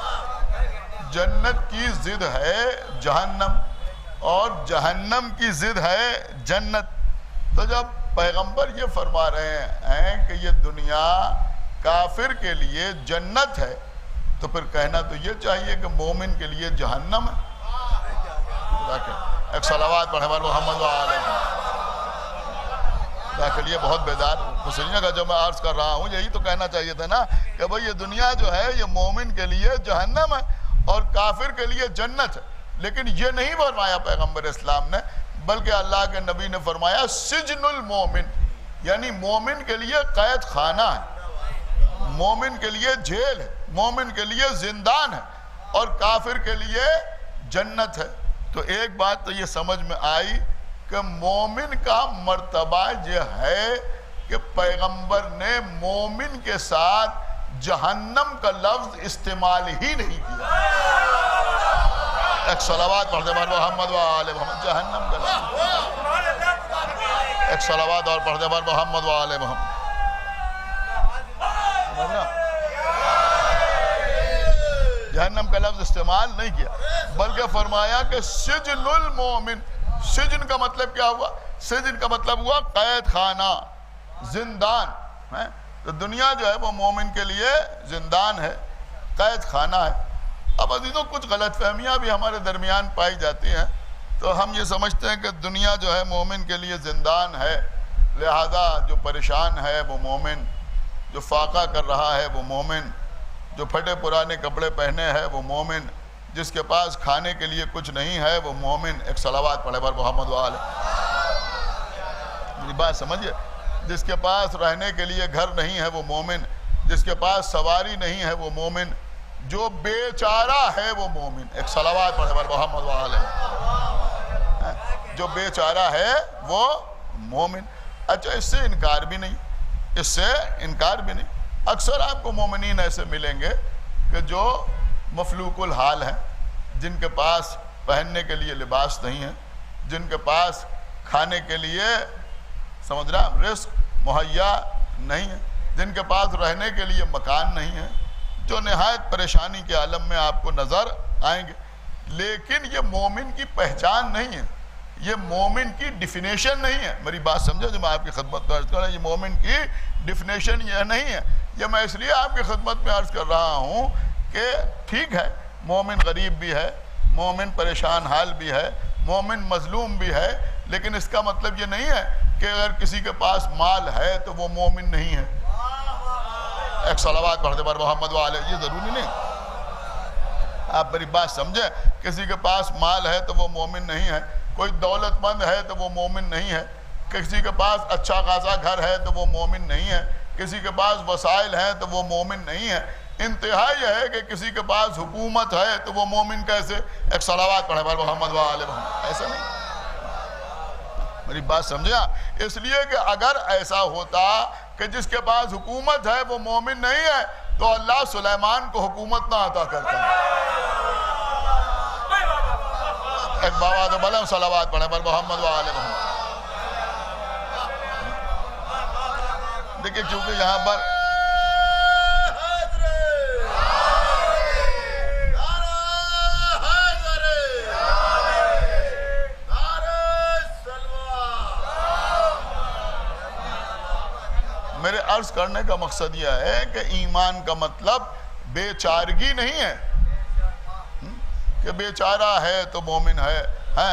جنت کی ضد ہے جہنم اور جہنم کی ضد ہے جنت۔ تو جب پیغمبر یہ فرما رہے ہیں کہ یہ دنیا کافر کے لیے جنت ہے، تو پھر کہنا تو یہ چاہیے کہ مومن کے لیے جہنم ہے۔ ایک صلوات پڑھیں بر محمد و آل۔ کے لیے بہت بیدار حسینیہ کا جو میں عرض کر رہا ہوں، یہی تو کہنا چاہیے تھا نا کہ بھئی یہ دنیا جو ہے یہ مومن کے لیے جہنم ہے اور کافر کے لیے جنت ہے. لیکن یہ نہیں فرمایا پیغمبر اسلام نے، بلکہ اللہ کے نبی نے فرمایا سجن المومن، یعنی مومن کے لیے قید خانہ ہے، مومن کے لیے جیل ہے، مومن کے لیے زندان ہے، اور کافر کے لیے جنت ہے. تو ایک بات تو یہ سمجھ میں آئی کہ مومن کا مرتبہ یہ ہے کہ پیغمبر نے مومن کے ساتھ جہنم کا لفظ استعمال ہی نہیں کیا. ایک صلوات پڑھ دے بر محمد و آل محمد. جہنم کا لفظ، ایک صلوات اور پڑھ دے بر محمد و آل محمد. جہنم کا لفظ استعمال نہیں کیا، بلکہ فرمایا کہ سجن المومن. سجن کا مطلب کیا ہوا؟ سجن کا مطلب ہوا قید خانہ، زندان. تو دنیا جو ہے وہ مومن کے لیے زندان ہے، قید خانہ ہے. اب عزیزوں کچھ غلط فہمیاں بھی ہمارے درمیان پائی جاتی ہیں، تو ہم یہ سمجھتے ہیں کہ دنیا جو ہے مومن کے لیے زندان ہے، لہذا جو پریشان ہے وہ مومن، جو فاقہ کر رہا ہے وہ مومن، جو پھٹے پرانے کپڑے پہنے ہے وہ مومن، جس کے پاس کھانے کے لیے کچھ نہیں ہے وہ مومن. ایک صلوات پڑھے بر محمد و آل. میری بات سمجھئے، جس کے پاس رہنے کے لیے گھر نہیں ہے وہ مومن، جس کے پاس سواری نہیں ہے وہ مومن، جو بے چارہ ہے وہ مومن. ایک صلوات پڑھے بر محمد و آل. جو بے چارہ ہے وہ مومن. اچھا، اس سے انکار بھی نہیں، اس سے انکار بھی نہیں. اکثر آپ کو مومنین ایسے ملیں گے کہ جو مفلوق الحال ہیں، جن کے پاس پہننے کے لیے لباس نہیں ہے، جن کے پاس کھانے کے لیے سمجھ رہا رزق مہیا نہیں ہے، جن کے پاس رہنے کے لیے مکان نہیں ہے، جو نہایت پریشانی کے عالم میں آپ کو نظر آئیں گے. لیکن یہ مومن کی پہچان نہیں ہے، یہ مومن کی ڈیفینیشن نہیں ہے. میری بات سمجھو جو میں آپ کی خدمت میں عرض کر رہا ہوں، یہ مومن کی ڈیفینیشن یہ نہیں ہے. یہ میں اس لیے آپ کی خدمت میں عرض کر رہا ہوں کہ ٹھیک ہے، مومن غریب بھی ہے، مومن پریشان حال بھی ہے، مومن مظلوم بھی ہے، لیکن اس کا مطلب یہ نہیں ہے کہ اگر کسی کے پاس مال ہے تو وہ مومن نہیں ہے. ایک صلوات پڑھ دے بر محمد و آل. یہ ضروری نہیں. آپ میری بات سمجھیں، کسی کے پاس مال ہے تو وہ مومن نہیں ہے، کوئی دولت مند ہے تو وہ مومن نہیں ہے، کسی کے پاس اچھا خاصا گھر ہے تو وہ مومن نہیں ہے، کسی کے پاس وسائل ہیں تو وہ مومن نہیں ہے. انتہا یہ ہے کہ کسی کے پاس حکومت ہے تو وہ مومن کیسے؟ ایک صلوات پڑھے بر محمد و آل محمد. ایسا نہیں. میری بات سمجھا؟ اس لیے کہ اگر ایسا ہوتا کہ جس کے پاس حکومت ہے وہ مومن نہیں ہے تو اللہ سلیمان کو حکومت نہ عطا کرتا. ایک بابا تو بلند صلوات پڑھے بر محمد و آل محمد. دیکھیں چونکہ یہاں پر میرے عرض کرنے کا مقصد یہ ہے کہ ایمان کا مطلب بے چارگی نہیں ہے کہ بے چارہ ہے تو مومن ہے،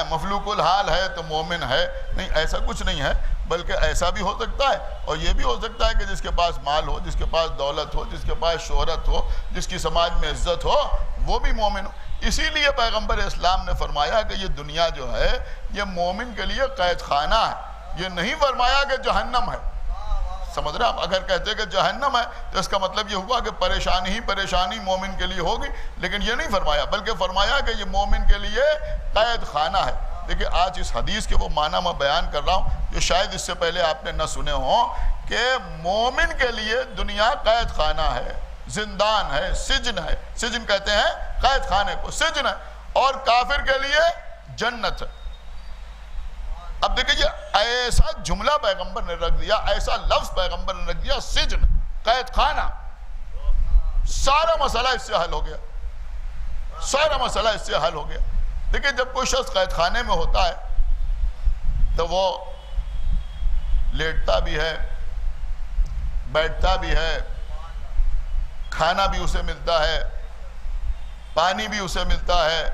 مفلوق الحال ہے تو مومن ہے. نہیں، ایسا کچھ نہیں ہے، بلکہ ایسا بھی ہو سکتا ہے اور یہ بھی ہو سکتا ہے کہ جس کے پاس مال ہو، جس کے پاس دولت ہو، جس کے پاس شہرت ہو، جس کی سماج میں عزت ہو، وہ بھی مومن ہو. اسی لیے پیغمبر اسلام نے فرمایا کہ یہ دنیا جو ہے یہ مومن کے لیے قید خانہ ہے. یہ نہیں فرمایا کہ جہنم ہے. سمجھ رہا؟ اگر کہتے کہ جہنم ہے تو اس کا مطلب یہ ہوا کہ پریشانی مومن کے لیے ہوگی، لیکن یہ نہیں فرمایا، بلکہ فرمایا کہ یہ مومن کے لیے قید خانہ ہے. دیکھیں آج اس حدیث کے وہ معنی میں بیان کر رہا ہوں جو شاید اس سے پہلے آپ نے نہ سنے ہوں، کہ مومن کے لیے دنیا قید خانہ ہے، زندان ہے، سجن ہے. سجن کہتے ہیں قید خانے کو، سجن ہے. اور کافر کے لیے جنت ہے. اب دیکھیں یہ ایسا جملہ پیغمبر نے رکھ دیا، ایسا لفظ پیغمبر نے رکھ دیا، سجن، قید خانہ. سارا مسئلہ اس سے حل ہو گیا، سارا مسئلہ اس سے حل ہو گیا. دیکھیں جب کوئی شخص قید خانے میں ہوتا ہے تو وہ لیٹتا بھی ہے، بیٹھتا بھی ہے، کھانا بھی اسے ملتا ہے، پانی بھی اسے ملتا ہے،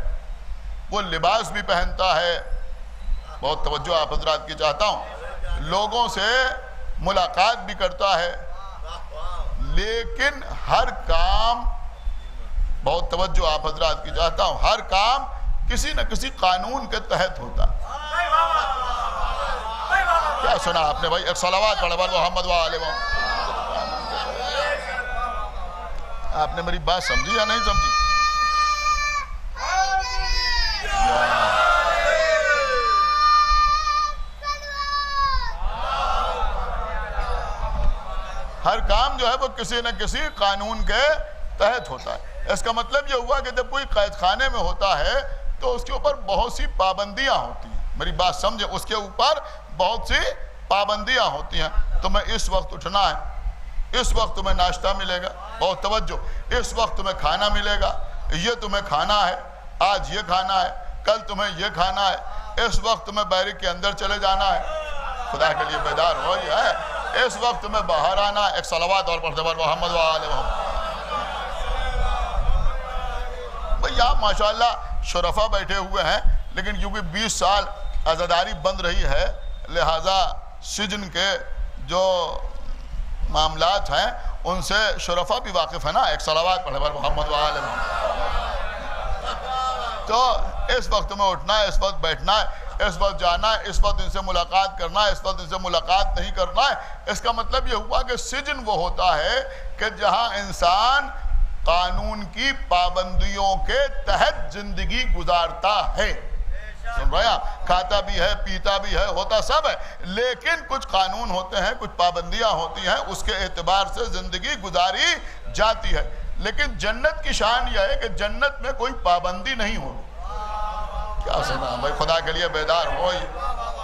وہ لباس بھی پہنتا ہے. بہت توجہ آپ حضرات کی چاہتا ہوں. لوگوں سے ملاقات بھی کرتا ہے، لیکن ہر کام بہت توجہ آپ حضرات کی چاہتا ہوں. ہر کام کسی نہ کسی قانون کے تحت ہوتا ہے. کیا سنا آپ نے بھائی؟ ایک صلوات پڑھے بر محمد وآلہ محمد. آپ نے میری بات سمجھی یا نہیں سمجھی؟ ہر کام جو ہے وہ کسی نہ کسی قانون کے تحت ہوتا ہے. اس کا مطلب یہ ہوا کہ جب کوئی قید خانے میں ہوتا ہے تو اس کے اوپر بہت سی پابندیاں ہوتی ہیں. میری بات سمجھے، اس کے اوپر بہت سی پابندیاں ہوتی ہیں. تمہیں اس وقت اٹھنا ہے، اس وقت تمہیں ناشتہ ملے گا، بہت توجہ، اس وقت تمہیں کھانا ملے گا، یہ تمہیں کھانا ہے، آج یہ کھانا ہے، کل تمہیں یہ کھانا ہے، اس وقت تمہیں بیرک کے اندر چلے جانا ہے. خدا کے لیے بیدار ہو. یہ ہے اس وقت تمہیں باہر آنا ہے. ایک صلوات اور پڑھتے بر محمد وآلہ محمد. بھئی آپ ماشاءاللہ شرفا بیٹھے ہوئے ہیں، لیکن کیونکہ 20 سال عزاداری بند رہی ہے لہٰذا سجن کے جو معاملات ہیں ان سے شرفا بھی واقف ہے نا. ایک صلوات پڑھے بر محمد وآلہ محمد. تو اس وقت تمہیں اٹھنا ہے، اس وقت بیٹھنا ہے، اس وقت جانا ہے، اس وقت ان سے ملاقات کرنا ہے، اس وقت ان سے ملاقات نہیں کرنا ہے. اس کا مطلب یہ ہوا کہ سجن وہ ہوتا ہے کہ جہاں انسان قانون کی پابندیوں کے تحت زندگی گزارتا ہے. سن رہے ہیں؟ کھاتا بھی ہے، پیتا بھی ہے، ہوتا سب ہے، لیکن کچھ قانون ہوتے ہیں، کچھ پابندیاں ہوتی ہیں، اس کے اعتبار سے زندگی گزاری جاتی ہے. لیکن جنت کی شان یہ ہے کہ جنت میں کوئی پابندی نہیں ہوگی. کیا سن رہا ہوں بھائی؟ خدا کے لیے بیدار ہو.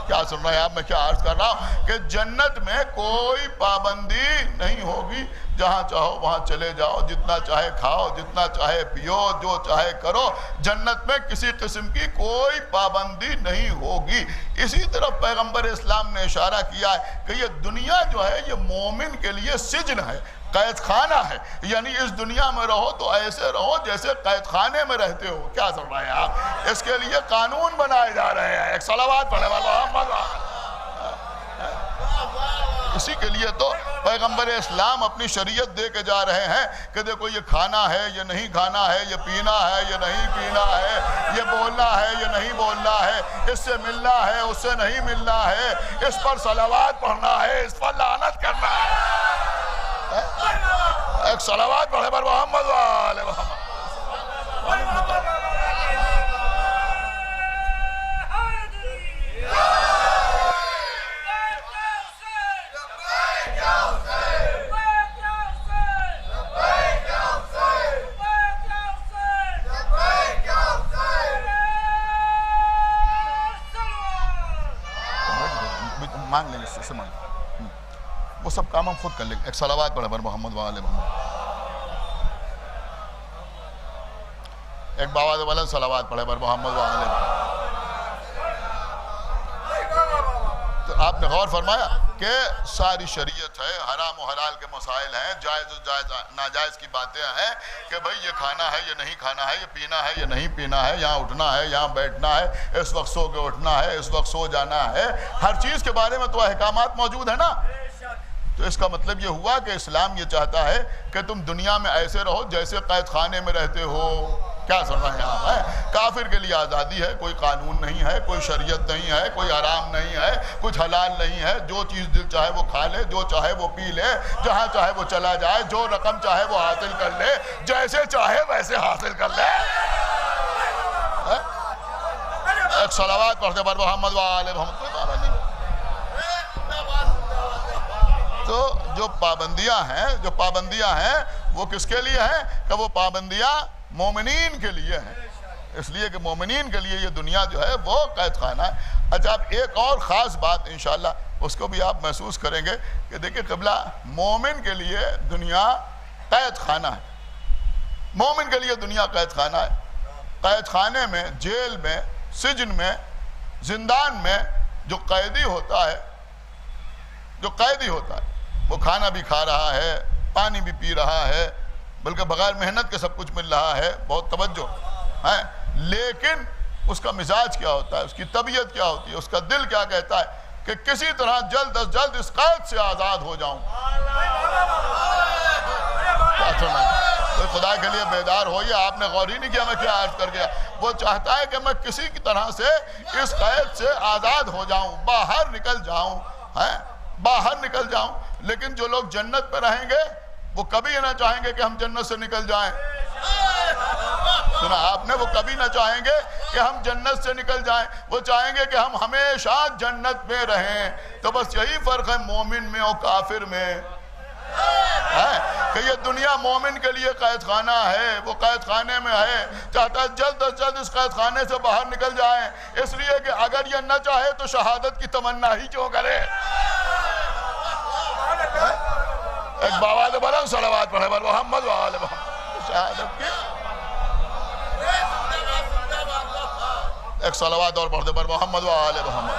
کیا سن رہے ہیں آپ؟ میں کیا عرض کر رہا ہوں کہ جنت میں کوئی پابندی نہیں ہوگی. جہاں چاہو وہاں چلے جاؤ، جتنا چاہے کھاؤ، جتنا چاہے پیو، جو چاہے کرو. جنت میں کسی قسم کی کوئی پابندی نہیں ہوگی. اسی طرح پیغمبر اسلام نے اشارہ کیا ہے کہ یہ دنیا جو ہے یہ مومن کے لیے سجن ہے، قید خانہ ہے. یعنی اس دنیا میں رہو تو ایسے رہو جیسے قید خانے میں رہتے ہو. کیا سن رہے ہیں آپ؟ اس کے لیے قانون بنائے جا رہے ہیں. ایک صلوات پڑھے محمد. اسی کے لیے تو پیغمبر اسلام اپنی شریعت دے کے جا رہے ہیں کہ دیکھو یہ کھانا ہے، یہ نہیں کھانا ہے، یہ پینا ہے، یہ نہیں پینا ہے، یہ بولنا ہے، یہ نہیں بولنا ہے، اس سے ملنا ہے، اس سے نہیں ملنا ہے، اس پر صلوات پڑھنا ہے، اس پر لعنت کرنا ہے. ایک صلوات پڑھے بر محمد وآلہ محمد. مانگ لیں گے، اس سے مانگ، وہ سب کام ہم خود کر لیں گے. ایک صلوات پڑھے بر محمد وآلہ محمد. ایک باواد والا صلوات پڑھے بر محمد وآلہ محمد. تو آپ نے غور فرمایا کہ ساری شریعت ہے، حرام و حلال کے مسائل ہیں، جائز و جائز ناجائز کی باتیں ہیں کہ بھئی یہ کھانا ہے، یہ نہیں کھانا ہے، یہ پینا ہے، یہ نہیں پینا ہے، یہاں اٹھنا ہے، یہاں بیٹھنا ہے، اس وقت سو کے اٹھنا ہے، اس وقت سو جانا ہے. ہر چیز کے بارے میں تو احکامات موجود ہیں نا. تو اس کا مطلب یہ ہوا کہ اسلام یہ چاہتا ہے کہ تم دنیا میں ایسے رہو جیسے قید خانے میں رہتے ہو. کیا سن رہے ہیں آپ؟ کافر کے لیے آزادی ہے، کوئی قانون نہیں ہے، کوئی شریعت نہیں ہے، کوئی حرام نہیں ہے، کچھ حلال نہیں ہے. جو چیز دل چاہے وہ کھا لے، جو چاہے وہ پی لے، جہاں چاہے وہ چلا جائے، جو رقم چاہے وہ حاصل کر لے، جیسے چاہے ویسے حاصل کر لے. ایک صلوات پڑھتے بر محمد وآلہ محمد. کوئی پابندی نہیں. تو جو پابندیاں ہیں وہ کس کے لیے ہیں؟ کہ وہ پابندیاں مومنین کے لیے ہیں. اس لیے کہ مومنین کے لیے یہ دنیا جو ہے وہ قید خانہ ہے. اچھا، اب ایک اور خاص بات انشاءاللہ اس کو بھی آپ محسوس کریں گے کہ دیکھیں قبلہ، مومن کے لیے دنیا قید خانہ ہے. مومن کے لیے دنیا قید خانہ ہے. قید خانے میں، جیل میں، سجن میں، زندان میں جو قیدی ہوتا ہے وہ کھانا بھی کھا رہا ہے، پانی بھی پی رہا ہے، بلکہ بغیر محنت کے سب کچھ مل رہا ہے. بہت توجہ ہے. لیکن اس کا مزاج کیا ہوتا ہے، اس کی طبیعت کیا ہوتی ہے، اس کا دل کیا کہتا ہے کہ کسی طرح جلد از جلد اس قید سے آزاد ہو جاؤں. کیا سنا ہے؟ تو خدا کے لیے بیدار ہوئیے. آپ نے غور ہی نہیں کیا میں کیا عرض کر گیا. وہ چاہتا ہے کہ میں کسی کی طرح سے اس قید سے آزاد ہو جاؤں, باہر نکل جاؤں, باہر نکل جاؤں. لیکن جو لوگ جنت پہ رہیں گے وہ کبھی نہ چاہیں گے کہ ہم جنت سے نکل جائیں. سنا آپ نے, وہ کبھی نہ چاہیں گے کہ ہم جنت سے نکل جائیں, وہ چاہیں گے کہ ہم ہمیشہ جنت میں رہیں. تو بس یہی فرق ہے مومن میں اور کافر میں, کہ یہ دنیا مومن کے لیے قید خانہ ہے, وہ قید خانے میں ہے, چاہتا ہے جلد از جلد اس قید خانے سے باہر نکل جائیں, اس لیے کہ اگر یہ نہ چاہے تو شہادت کی تمنا ہی کیوں کرے. ایک باواد بلند صلوات پڑھے بر محمد و آل محمد. شہادت کی ایک صلوات اور پڑھتے بر محمد و آل محمد.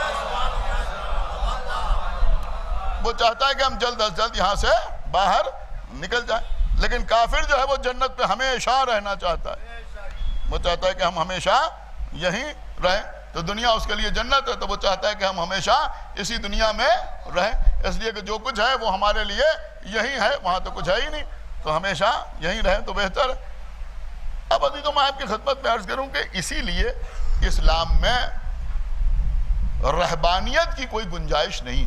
وہ چاہتا ہے کہ ہم جلد از جلد یہاں سے باہر نکل جائیں. لیکن کافر جو ہے وہ جنت پہ ہمیشہ رہنا چاہتا ہے, وہ چاہتا ہے کہ ہم ہمیشہ یہیں رہیں. تو دنیا اس کے لیے جنت ہے, تو وہ چاہتا ہے کہ ہم ہمیشہ اسی دنیا میں رہیں, اس لیے کہ جو کچھ ہے وہ ہمارے لیے یہی ہے, وہاں تو کچھ ہے ہی نہیں, تو ہمیشہ یہیں رہیں تو بہتر ہے. اب ابھی تو میں آپ کی خدمت میں عرض کروں کہ اسی لیے اسلام میں رہبانیت کی کوئی گنجائش نہیں,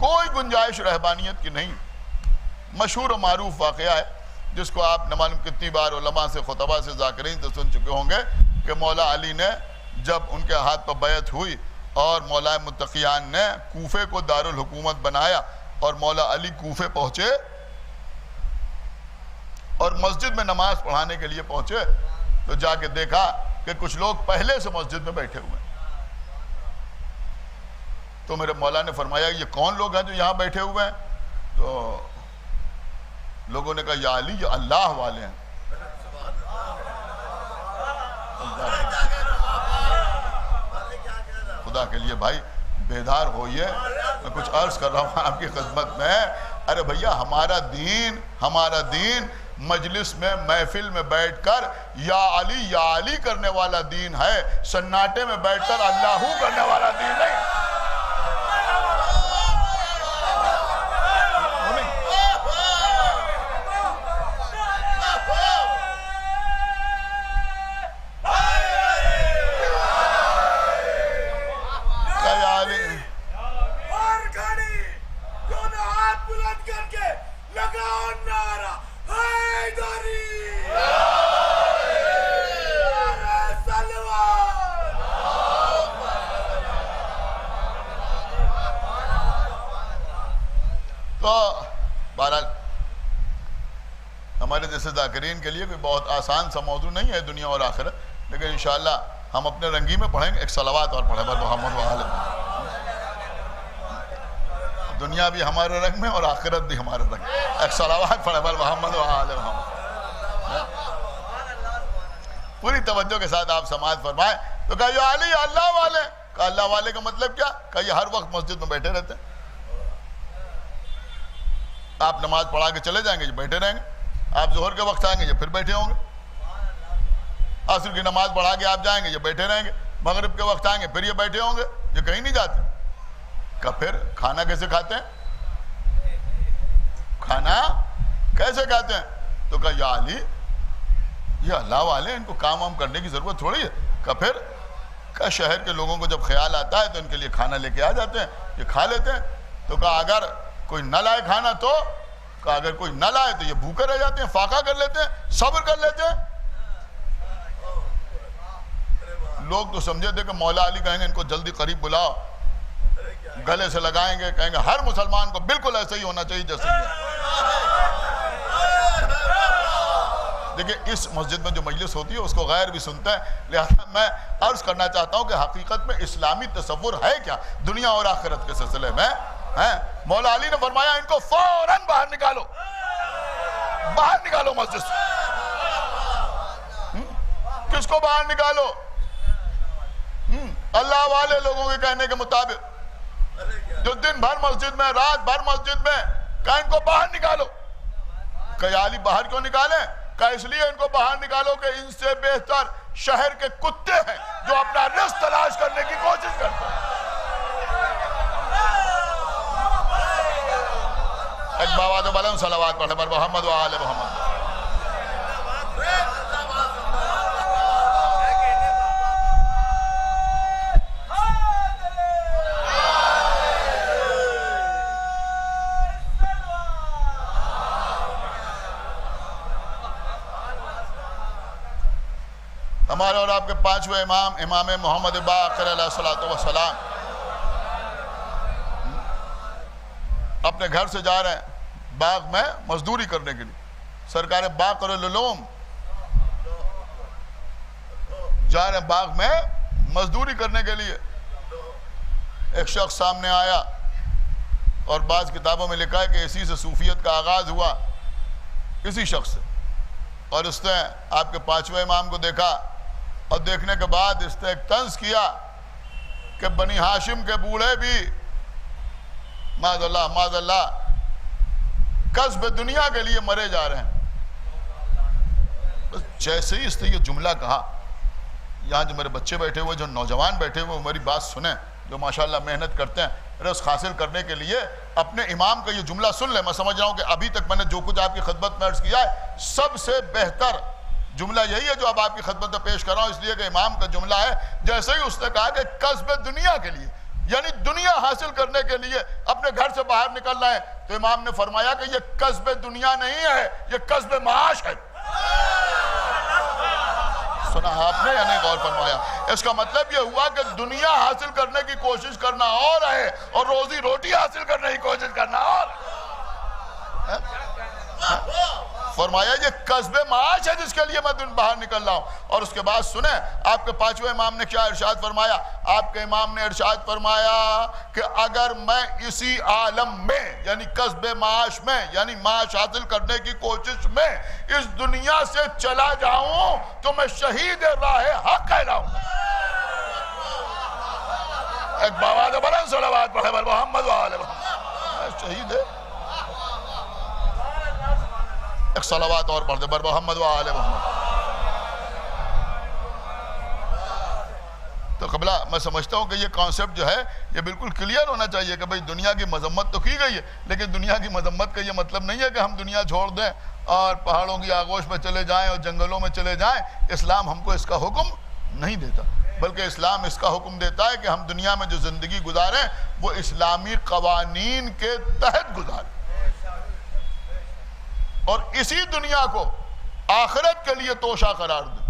کوئی گنجائش رہبانیت کی نہیں. مشہور و معروف واقعہ ہے جس کو آپ نہ معلوم کتنی بار علماء سے, خطبہ سے, ذاکرین سے سن چکے ہوں گے, کہ مولا علی نے جب ان کے ہاتھ پر بیعت ہوئی اور مولا متقیان نے کوفے کو دارالحکومت بنایا اور مولا علی کوفے پہنچے اور مسجد میں نماز پڑھانے کے لیے پہنچے, تو جا کے دیکھا کہ کچھ لوگ پہلے سے مسجد میں بیٹھے ہوئے ہیں. تو میرے مولا نے فرمایا یہ کون لوگ ہیں جو یہاں بیٹھے ہوئے ہیں؟ تو لوگوں نے کہا یا علی یہ اللہ والے ہیں. خدا کے لیے بھائی بیدار ہوئیے, میں کچھ عرض کر رہا ہوں آپ کی خدمت میں. ارے بھیا ہمارا دین مجلس میں, محفل میں بیٹھ کر یا علی کرنے والا دین ہے, سناٹے میں بیٹھ کر اللہ کرنے والا دین نہیں. ہمارے جیسے ذاکرین کے لیے کوئی بہت آسان سا موضوع نہیں ہے دنیا اور آخرت, لیکن انشاءاللہ ہم اپنے رنگی میں پڑھیں گے. ایک صلوات اور پڑھیں بر محمد و آل محمد. دنیا بھی ہمارے رنگ میں اور آخرت بھی ہمارے رنگ میں. ایک صلوات پڑھیں بر محمد و آل محمد. پوری توجہ کے ساتھ آپ سماعت فرمائیں. تو کہا یا علی اللہ والے. کہا اللہ والے کا مطلب کیا؟ کہا یہ ہر وقت مسجد میں بیٹھے رہتے ہیں, آپ نماز پڑھا کے چلے جائیں گے یہ بیٹھے رہیں گے, آپ ظہر کے وقت آئیں گے یہ پھر بیٹھے ہوں گے, عصر کی نماز پڑھا کے آپ جائیں گے یہ بیٹھے رہیں گے, مغرب کے وقت آئیں گے پھر یہ بیٹھے ہوں گے, یہ کہیں نہیں جاتے. کہ پھر کھانا کیسے کھاتے ہیں؟ کھانا کیسے کھاتے ہیں؟ تو کہا یا علی یہ اللہ والے, ان کو کام وام کرنے کی ضرورت تھوڑی ہے. کہ پھر کہ شہر کے لوگوں کو جب خیال آتا ہے تو ان کے لیے کھانا لے کے آ جاتے ہیں, یہ کھا لیتے ہیں. تو کہا اگر کوئی نہ لائے کھانا تو؟ کہ اگر کوئی نہ لائے تو یہ بھوکے رہ جاتے ہیں, فاقہ کر لیتے ہیں, صبر کر لیتے ہیں. لوگ تو سمجھے تھے کہ مولا علی کہیں گے ان کو جلدی قریب بلاؤ, گلے سے لگائیں گے, کہیں گے ہر مسلمان کو بالکل ایسے ہی ہونا چاہیے جیسے یہ. دیکھیں اس مسجد میں جو مجلس ہوتی ہے اس کو غیر بھی سنتا ہے, لہذا میں عرض کرنا چاہتا ہوں کہ حقیقت میں اسلامی تصور ہے کیا دنیا اور آخرت کے سلسلے میں. مولا علی نے فرمایا ان کو فوراً باہر نکالو, باہر نکالو مسجد سے. کس کو باہر نکالو؟ اللہ والے لوگوں کے کہنے کے مطابق جو دن بھر مسجد میں, رات بھر مسجد میں, کہ ان کو باہر نکالو. کہ علی باہر کیوں نکالیں؟ کہ اس لیے ان کو باہر نکالو کہ ان سے بہتر شہر کے کتے ہیں جو اپنا رزق تلاش کرنے کی کوشش کرتے ہیں. ایک بابا تو بلند صلوات پڑھے پر محمد و آل محمد. ہمارے اور آپ کے پانچویں امام امام محمد باقر علیہ الصلوۃ والسلام اپنے گھر سے جا رہے ہیں باغ میں مزدوری کرنے کے لیے. سرکار باقر العلوم جا رہے ہیں باغ میں مزدوری کرنے کے لیے. ایک شخص سامنے آیا اور بعض کتابوں میں لکھا ہے کہ اسی سے صوفیت کا آغاز ہوا, اسی شخص سے. اور اس نے آپ کے پانچویں امام کو دیکھا اور دیکھنے کے بعد اس نے ایک طنز کیا کہ بنی ہاشم کے بوڑھے بھی معاذ اللہ کسب دنیا کے لیے مرے جا رہے ہیں. جیسے ہی اس نے یہ جملہ کہا, یہاں جو میرے بچے بیٹھے ہوئے, جو نوجوان بیٹھے ہوئے, میری بات سنیں, جو ماشاءاللہ محنت کرتے ہیں رزق حاصل کرنے کے لیے, اپنے امام کا یہ جملہ سن لیں. میں سمجھ رہا ہوں کہ ابھی تک میں نے جو کچھ آپ کی خدمت میں عرض کیا ہے سب سے بہتر جملہ یہی ہے جو اب آپ کی خدمت میں پیش کر رہا ہوں, اس لیے کہ امام کا جملہ ہے. جیسے ہی اس نے کہا کہ کسب دنیا کے لیے, یعنی دنیا حاصل کرنے کے لیے اپنے گھر سے باہر نکلنا ہے, تو امام نے فرمایا کہ یہ کسب دنیا نہیں ہے, یہ کسب معاش ہے. سنا آپ نے یا نہیں غور فرمایا؟ اس کا مطلب یہ ہوا کہ دنیا حاصل کرنے کی کوشش کرنا اور ہے اور روزی روٹی حاصل کرنے کی کوشش کرنا اور ہے. فرمایا یہ کسب معاش ہے جس کے لیے میں باہر نکل رہا ہوں. اور اس کے بعد سنیں آپ کے پانچویں امام نے کیا ارشاد فرمایا. آپ کے امام نے ارشاد فرمایا کہ اگر میں اسی عالم میں یعنی کسب معاش میں یعنی معاش حاصل کرنے کی کوشش میں اس دنیا سے چلا جاؤں تو میں شہید راہ حق کہلاؤں. ایک بابا بلند صلوات پڑھے بر محمد و آل محمد. شہید ہے. ایک صلوات اور پڑھ دے بر محمد و آل محمد. تو قبلہ میں سمجھتا ہوں کہ یہ کانسیپٹ جو ہے یہ بالکل کلیئر ہونا چاہیے کہ بھئی دنیا کی مذمت تو کی گئی ہے, لیکن دنیا کی مذمت کا یہ مطلب نہیں ہے کہ ہم دنیا چھوڑ دیں اور پہاڑوں کی آغوش میں چلے جائیں اور جنگلوں میں چلے جائیں. اسلام ہم کو اس کا حکم نہیں دیتا, بلکہ اسلام اس کا حکم دیتا ہے کہ ہم دنیا میں جو زندگی گزاریں وہ اسلامی قوانین کے تحت گزاریں اور اسی دنیا کو آخرت کے لیے توشہ قرار دیں.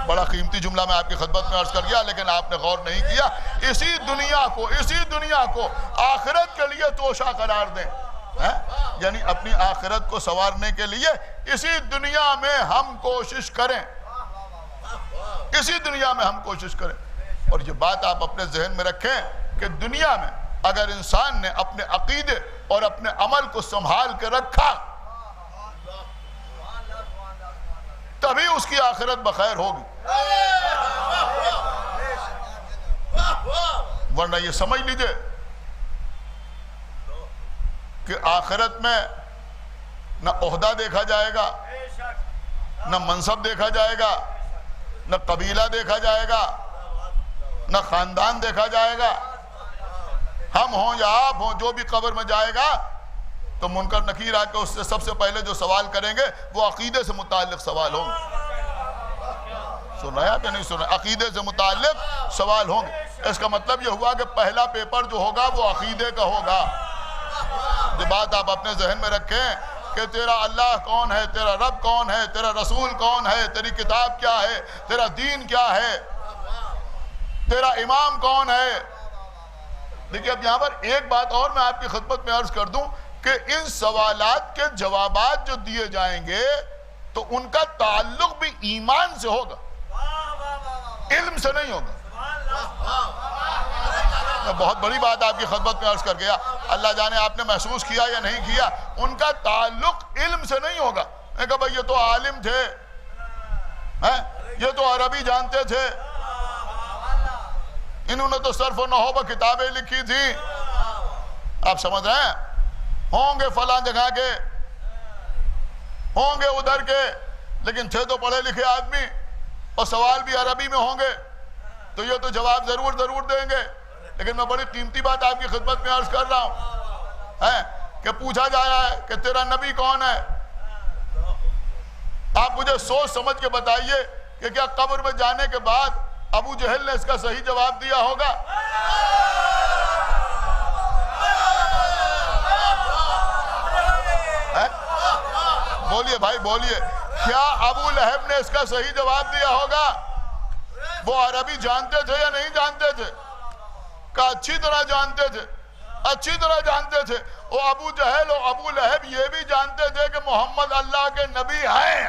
بڑا قیمتی جملہ میں آپ کی خدمت میں عرض کر گیا, لیکن آپ نے غور نہیں کیا. اسی دنیا کو آخرت کے لیے توشہ قرار دیں, یعنی اپنی آخرت کو سنوارنے کے لیے اسی دنیا میں ہم کوشش کریں, اسی دنیا میں ہم کوشش کریں. اور یہ بات آپ اپنے ذہن میں رکھیں کہ دنیا میں اگر انسان نے اپنے عقیدے اور اپنے عمل کو سنبھال کے رکھا تبھی اس کی آخرت بخیر ہوگی, ورنہ یہ سمجھ لیجئے کہ آخرت میں نہ عہدہ دیکھا جائے گا, نہ منصب دیکھا جائے گا, نہ قبیلہ دیکھا جائے گا, نہ خاندان دیکھا جائے گا. ہم ہوں یا آپ ہوں, جو بھی قبر میں جائے گا تو منکر نکیر آ کے اس سے سب سے پہلے جو سوال کریں گے وہ عقیدے سے متعلق سوال ہوں گے. سن رہے ہیں کہ نہیں سن رہے؟ عقیدے سے متعلق سوال ہوں گے. اس کا مطلب یہ ہوا کہ پہلا پیپر جو ہوگا وہ عقیدے کا ہوگا. یہ بات آپ اپنے ذہن میں رکھیں کہ تیرا اللہ کون ہے, تیرا رب کون ہے, تیرا رسول کون ہے, تیری کتاب کیا ہے, تیرا دین کیا ہے, تیرا امام کون ہے. دیکھیں اب یہاں پر ایک بات اور میں آپ کی خدمت میں عرض کر دوں کہ ان سوالات کے جوابات جو دیے جائیں گے تو ان کا تعلق بھی ایمان سے ہوگا, علم سے نہیں ہوگا. میں بہت بڑی بات آپ کی خدمت میں عرض کر گیا, اللہ جانے آپ نے محسوس کیا یا نہیں کیا, ان کا تعلق علم سے نہیں ہوگا. میں کہا بھئی یہ تو عالم تھے, یہ تو عربی جانتے تھے, انہوں نے تو صرف و نحو پر کتابیں لکھی تھی. آپ سمجھ رہے ہیں, ہوں گے فلاں جگہ کے, ہوں گے ادھر کے, لیکن تھے تو پڑھے لکھے آدمی اور سوال بھی عربی میں ہوں گے تو یہ تو جواب ضرور دیں گے. لیکن میں بڑی قیمتی بات آپ کی خدمت میں عرض کر رہا ہوں کہ پوچھا جایا ہے کہ تیرا نبی کون ہے؟ آپ مجھے سوچ سمجھ کے بتائیے کہ کیا قبر میں جانے کے بعد ابو جہل نے اس کا صحیح جواب دیا ہوگا؟ بولیے بھائی بولیے، کیا ابو لہب نے اس کا صحیح جواب دیا ہوگا؟ وہ عربی جانتے تھے یا نہیں جانتے تھے؟ کہ اچھی طرح جانتے تھے، اچھی طرح جانتے تھے۔ وہ ابو جہل اور ابو لہب یہ بھی جانتے تھے کہ محمد اللہ کے نبی ہیں۔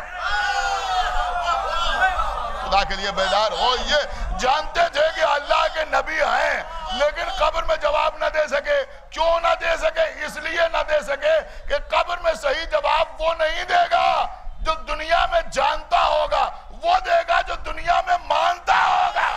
خدا کے لیے بیدار ہو، یہ جانتے تھے کہ اللہ کے نبی ہیں، لیکن قبر میں جواب نہ دے سکے۔ کیوں نہ دے سکے؟ اس لیے نہ دے سکے کہ قبر میں صحیح جواب وہ نہیں دے گا جو دنیا میں جانتا ہوگا، وہ دے گا جو دنیا میں مانتا ہوگا۔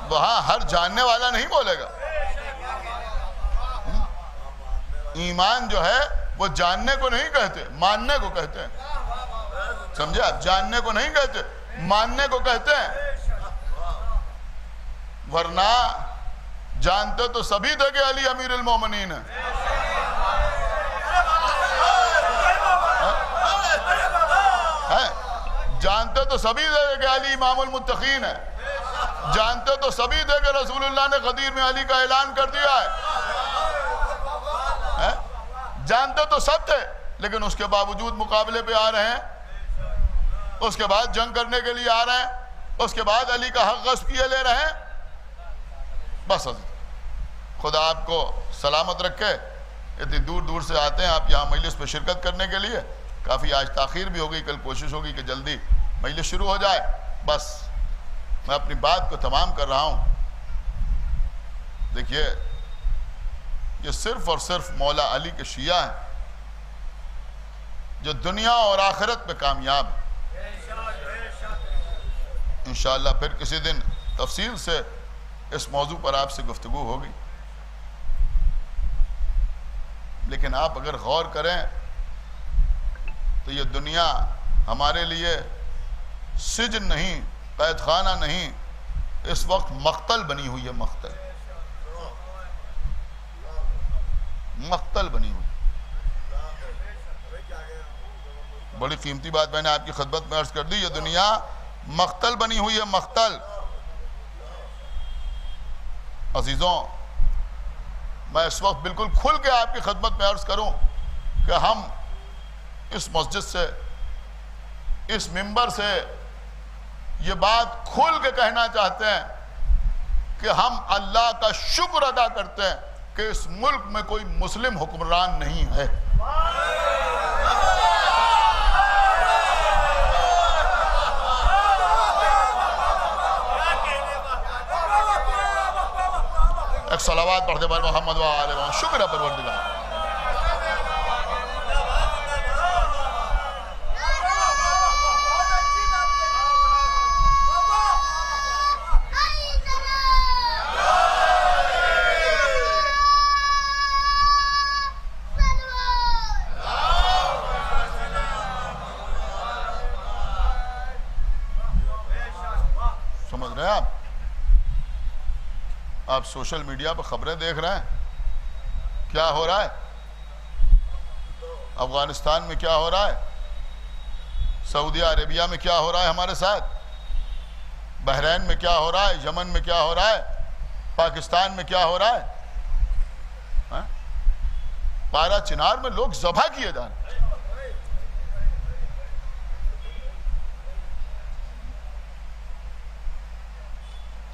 وہاں ہر جاننے والا نہیں بولے گا۔ ایمان جو ہے وہ جاننے کو نہیں کہتے، ماننے کو کہتے ہیں۔ سمجھے آپ؟ جاننے کو نہیں کہتے، ماننے کو کہتے ہیں۔ ورنہ جانتے تو سبھی تھے کہ علی امیر المومنین ہے۔ جانتے تو سبھی تھے کہ علی امام المتقین ہے۔ جانتے تو سبھی تھے کہ رسول اللہ نے غدیر میں علی کا اعلان کر دیا ہے۔ جانتے تو سب تھے، لیکن اس کے باوجود مقابلے پہ آ رہے ہیں، اس کے بعد جنگ کرنے کے لیے آ رہے ہیں، اس کے بعد علی کا حق غصب کیے لے رہے ہیں۔ بس حضرت خدا آپ کو سلامت رکھے۔ اتنی دور دور سے آتے ہیں آپ یہاں مجلس پہ شرکت کرنے کے لیے۔ کافی آج تاخیر بھی ہوگی، کل کوشش ہوگی کہ جلدی مجلس شروع ہو جائے۔ بس میں اپنی بات کو تمام کر رہا ہوں۔ دیکھیے، یہ صرف اور صرف مولا علی کے شیعہ ہیں جو دنیا اور آخرت میں کامیاب ہیں۔ انشاءاللہ پھر کسی دن تفصیل سے اس موضوع پر آپ سے گفتگو ہوگی، لیکن آپ اگر غور کریں تو یہ دنیا ہمارے لیے سجن نہیں، قید خانہ نہیں، اس وقت مقتل بنی ہوئی ہے۔ مقتل بنی ہوئی۔ بڑی قیمتی بات میں نے آپ کی خدمت میں عرض کر دی، یہ دنیا مقتل بنی ہوئی ہے، مقتل۔ عزیزوں، میں اس وقت بالکل کھل کے آپ کی خدمت میں عرض کروں کہ ہم اس مسجد سے، اس منبر سے یہ بات کھل کے کہنا چاہتے ہیں کہ ہم اللہ کا شکر ادا کرتے ہیں کہ اس ملک میں کوئی مسلم حکمران نہیں ہے۔ ایک صلوات پڑھتے بار محمد و آل محمد۔ شکر ہے پروردگار۔ سمجھ رہے ہیں آپ سوشل میڈیا پہ خبریں دیکھ رہے ہیں کیا ہو رہا ہے، افغانستان میں کیا ہو رہا ہے، سعودی عربیہ میں کیا ہو رہا ہے ہمارے ساتھ، بحرین میں کیا ہو رہا ہے، یمن میں کیا ہو رہا ہے، پاکستان میں کیا ہو رہا ہے۔ پارا چنار میں لوگ ذبح کیے جا رہے ہیں۔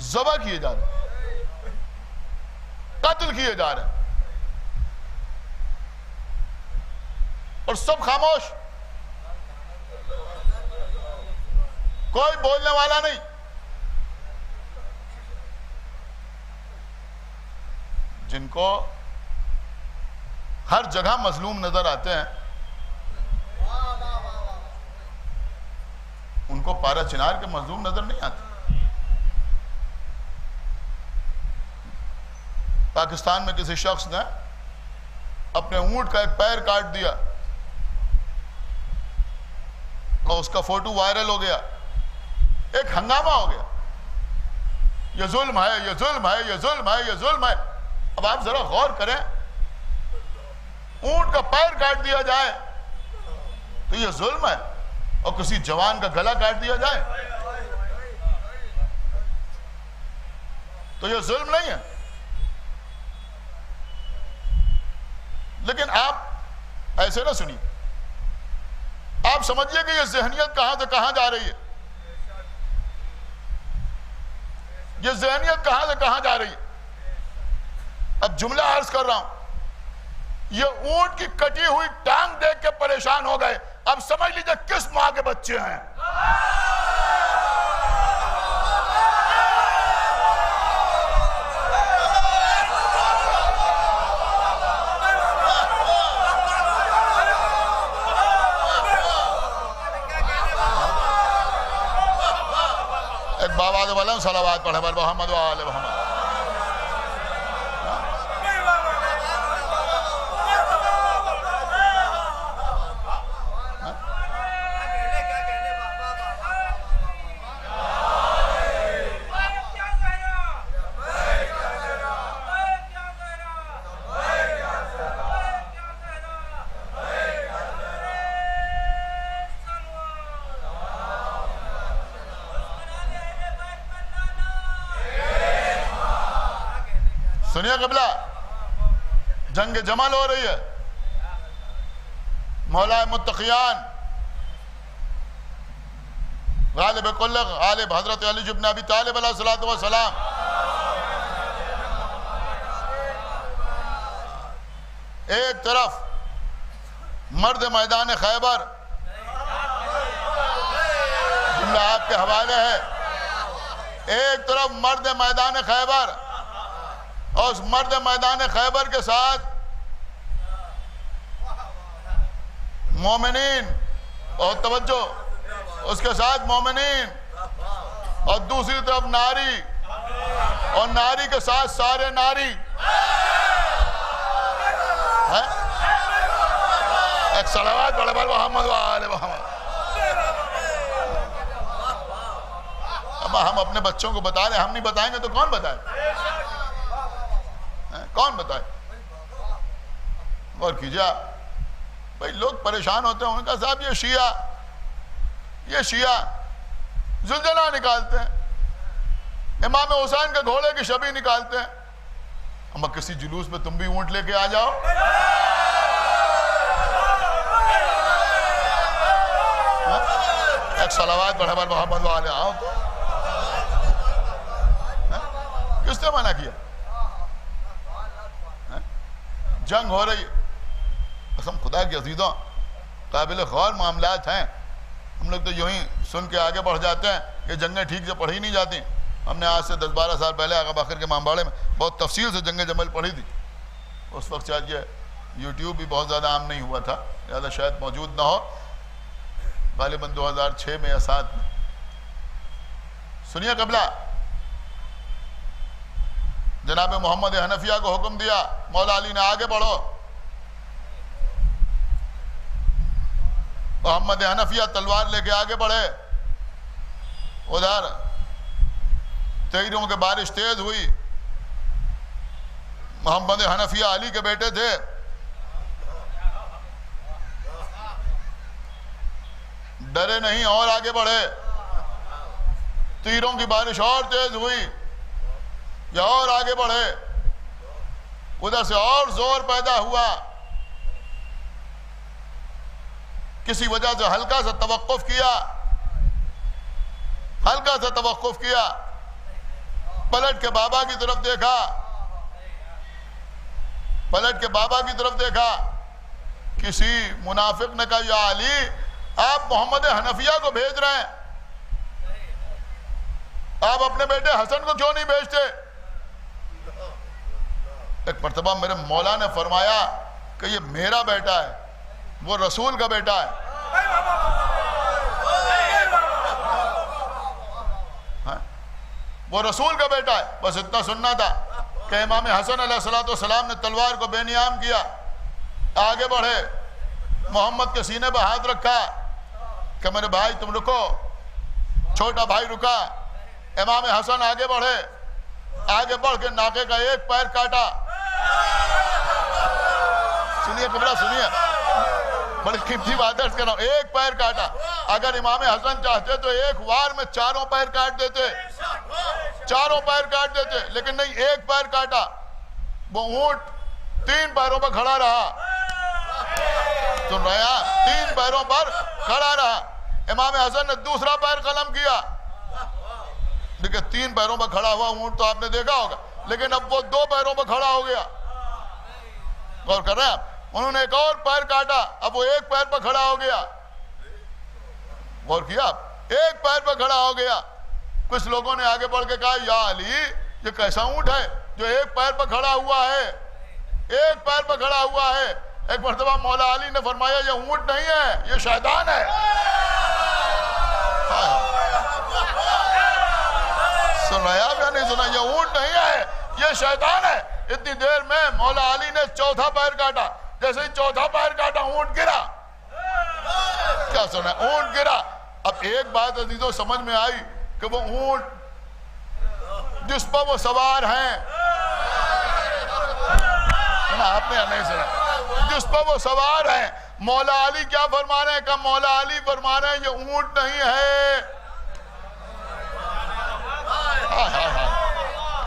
ذبح کیے جا رہے ہیں، قتل کیے جا رہے ہیں، اور سب خاموش، کوئی بولنے والا نہیں۔ جن کو ہر جگہ مظلوم نظر آتے ہیں ان کو پارا چنار کے مظلوم نظر نہیں آتے۔ پاکستان میں کسی شخص نے اپنے اونٹ کا ایک پیر کاٹ دیا اور اس کا فوٹو وائرل ہو گیا، ایک ہنگامہ ہو گیا، یہ ظلم ہے، یہ ظلم ہے، یہ ظلم ہے، یہ ظلم ہے۔ اب آپ ذرا غور کریں، اونٹ کا پیر کاٹ دیا جائے تو یہ ظلم ہے، اور کسی جوان کا گلا کاٹ دیا جائے تو یہ ظلم نہیں ہے۔ لیکن آپ ایسے نہ سنیے، آپ سمجھیے کہ یہ ذہنیت کہاں سے کہاں جا رہی ہے، یہ ذہنیت کہاں سے کہاں جا رہی ہے۔ اب جملہ عرض کر رہا ہوں، یہ اونٹ کی کٹی ہوئی ٹانگ دیکھ کے پریشان ہو گئے، اب سمجھ لیجئے کس ماں کے بچے ہیں۔ ایک بابا دے والا صلوات پڑھے بر محمد و آل محمد۔ سنیے قبلہ، جنگ جمل ہو رہی ہے، مولا متقیان غالب کل غالب حضرت علی بن ابی طالب علیہ الصلوۃ والسلام ایک طرف مرد میدان خیبر، جملہ آپ کے حوالے ہے، ایک طرف مرد میدان خیبر، اور اس مرد میدان خیبر کے ساتھ مومنین، اور توجہ، اس کے ساتھ مومنین، اور دوسری طرف ناری، اور ناری کے ساتھ سارے ناری۔ ایک صلوات پڑھے بر محمد و آل محمد۔ اب ہم اپنے بچوں کو بتا رہے ہیں، ہم نہیں بتائیں گے تو کون بتائے؟ کون بتائے؟ غور کیجئے آپ، بھئی لوگ پریشان ہوتے ہیں، ان کا صاحب یہ شیعہ زلزلہ نکالتے ہیں، امام حسین کے گھوڑے کی شبیہ نکالتے ہیں، اما کسی جلوس میں تم بھی اونٹ لے کے آ جاؤ۔ ایک صلوات پڑھے بر محمد و آل آؤ تو کس نے منع کیا؟ جنگ ہو رہی ہے، قسم خدا کی عزیزوں، قابل غور معاملات ہیں، ہم لوگ تو یوں ہی سن کے آگے بڑھ جاتے ہیں، یہ جنگیں ٹھیک سے پڑھی نہیں جاتی۔ ہم نے آج سے 10-12 سال پہلے آقا باقر کے امامباڑے میں بہت تفصیل سے جنگ جمل پڑھی تھی، اس وقت شاید یہ یوٹیوب بھی بہت زیادہ عام نہیں ہوا تھا، لہٰذا شاید موجود نہ ہو، غالباً 2006 میں یا 7 میں۔ سنیے قبلہ، جناب محمد حنفیہ کو حکم دیا، مولا علی نے آگے بڑھو، محمد حنفیہ تلوار لے کے آگے بڑھے، ادھر تیروں کے بارش تیز ہوئی، محمد حنفیہ علی کے بیٹے تھے، ڈرے نہیں اور آگے بڑھے، تیروں کی بارش اور تیز ہوئی، یا اور آگے بڑھے، ادھر سے اور زور پیدا ہوا، کسی وجہ سے ہلکا سا توقف کیا، ہلکا سا توقف کیا، پلٹ کے بابا کی طرف دیکھا، پلٹ کے بابا کی طرف دیکھا، کسی منافق نے کہا یا علی آپ محمد حنفیہ کو بھیج رہے ہیں، آپ اپنے بیٹے حسن کو کیوں نہیں بھیجتے؟ ایک مرتبہ میرے مولا نے فرمایا کہ یہ میرا بیٹا ہے، وہ رسول کا بیٹا ہے، وہ رسول کا بیٹا ہے، بس اتنا سننا تھا، کہ امام حسن علیہ السلام نے تلوار کو بے نیام کیا، آگے بڑھے، محمد کے سینے پہ ہاتھ رکھا کہ میرے بھائی تم رکو، چھوٹا بھائی رکا، امام حسن آگے بڑھے، آگے بڑھ کے ناکے کا ایک پیر کاٹا۔ سنیے قبلہ سنیے، بڑی قیمتی بات عرض کر رہا ہوں، ایک پیر کاٹا۔ اگر امام حسن چاہتے تو ایک وار میں چاروں پیر کاٹ دیتے، چاروں پیر کاٹ دیتے، لیکن نہیں، ایک پیر کاٹا۔ وہ اونٹ 3 پیروں پر کھڑا رہا، سن رہے ہیں، 3 پیروں پر کھڑا رہا۔ امام حسن نے دوسرا پیر قلم کیا، دیکھیں 3 پیروں پر کھڑا ہوا اونٹ تو آپ نے دیکھا ہوگا، لیکن اب وہ 2 پیروں پر کھڑا ہو گیا۔ غور کر رہے ہیں آپ، انہوں نے ایک اور پیر کاٹا، اب وہ 1 پیر پر کھڑا ہو گیا۔ غور کیا آپ، 1 پیر پر کھڑا ہو گیا۔ کچھ لوگوں نے آگے بڑھ کے کہا یا علی یہ کیسا اونٹ ہے جو 1 پیر پر کھڑا ہوا ہے، 1 پیر پر کھڑا ہوا ہے۔ ایک مرتبہ مولا علی نے فرمایا یہ اونٹ نہیں ہے، یہ شیطان ہے۔ سن رہے آپ یا نہیں سنا؟ یہ اونٹ نہیں ہے، یہ شیطان ہے۔ اتنی دیر میں مولا علی نے 4تھا پیر کاٹا، جیسے ہی 4تھا پیر کاٹا اونٹ گرا۔ کیا سنا؟ اونٹ گرا۔ اب ایک بات عزیزوں سمجھ میں آئی کہ وہ اونٹ جس پر وہ سوار ہیں، آپ نے نہیں سنا، جس پر وہ سوار ہیں، مولا علی کیا فرما رہے ہیں؟ کہ مولا علی فرما رہے ہیں یہ اونٹ نہیں ہے،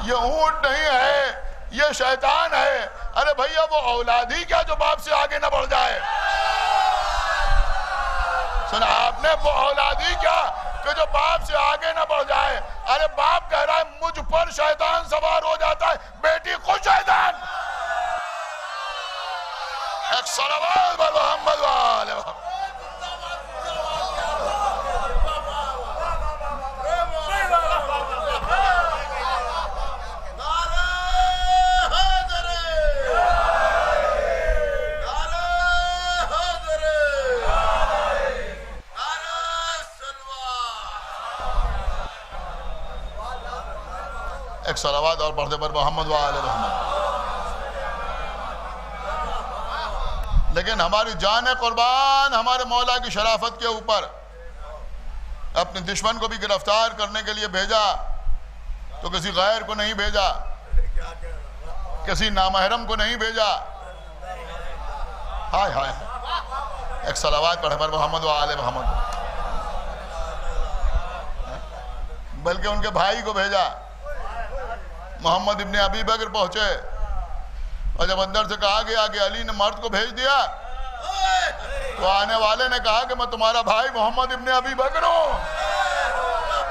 یہ اونٹ نہیں ہے، یہ شیطان ہے۔ ارے بھئیہ وہ اولاد ہی کیا جو باپ سے آگے نہ بڑھ جائے؟ سنا آپ نے؟ وہ اولاد ہی کیا کہ جو باپ سے آگے نہ بڑھ جائے؟ ارے باپ کہہ رہا ہے مجھ پر شیطان سوار ہو جاتا ہے، بیٹی خود شیطان۔ ایک صلوات بر محمد و آل محمد۔ ایک صلوات اور پڑھتے پر محمد و آل محمد۔ لیکن ہماری جان قربان ہمارے مولا کی شرافت کے اوپر، اپنے دشمن کو بھی گرفتار کرنے کے لیے بھیجا تو کسی غیر کو نہیں بھیجا، کسی نامحرم کو نہیں بھیجا۔ ہائے ہائے، ایک صلوات پڑھے پر محمد و آل محمد۔ بلکہ ان کے بھائی کو بھیجا، محمد ابن ابی بکر پہنچے، اور جب اندر سے کہا گیا کہ علی نے مرد کو بھیج دیا تو آنے والے نے کہا کہ میں تمہارا بھائی محمد ابن ابی بکر ہوں۔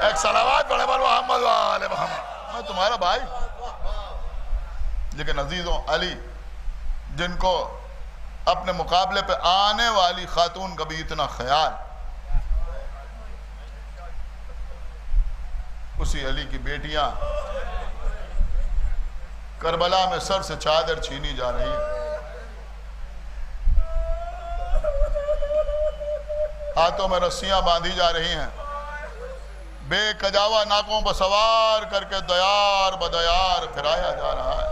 ایک صلوات پڑھے پر محمد و آل محمد، میں تمہارا بھائی۔ لیکن عزیزوں، علی جن کو اپنے مقابلے پہ آنے والی خاتون کا بھی اتنا خیال، اسی علی کی بیٹیاں کربلا میں سر سے چادر چھینی جا رہی ہے، ہاتھوں میں رسیاں باندھی جا رہی ہیں، بے کجاوا ناکوں پر سوار کر کے دیار بدیار پھرایا جا رہا ہے۔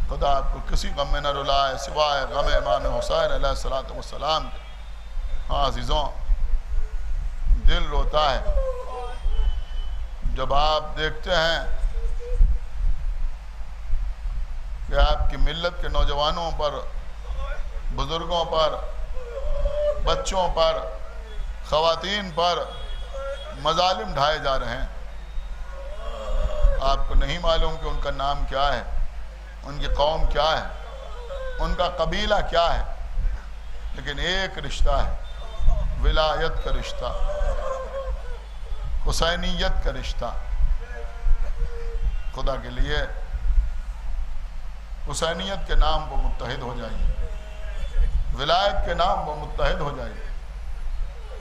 خدا آپ کو کسی غم میں نہ رلائے سوائے غم امام حسین علیہ السلام کے۔ ہاں عزیزوں، دل روتا ہے جب آپ دیکھتے ہیں کہ آپ کی ملت کے نوجوانوں پر، بزرگوں پر، بچوں پر، خواتین پر مظالم ڈھائے جا رہے ہیں۔ آپ کو نہیں معلوم کہ ان کا نام کیا ہے، ان کی قوم کیا ہے، ان کا قبیلہ کیا ہے، لیکن ایک رشتہ ہے، ولایت کا رشتہ، حسینیت کا رشتہ۔ خدا کے لیے حسینیت کے نام پر متحد ہو جائیے، ولایت کے نام پر متحد ہو جائیے۔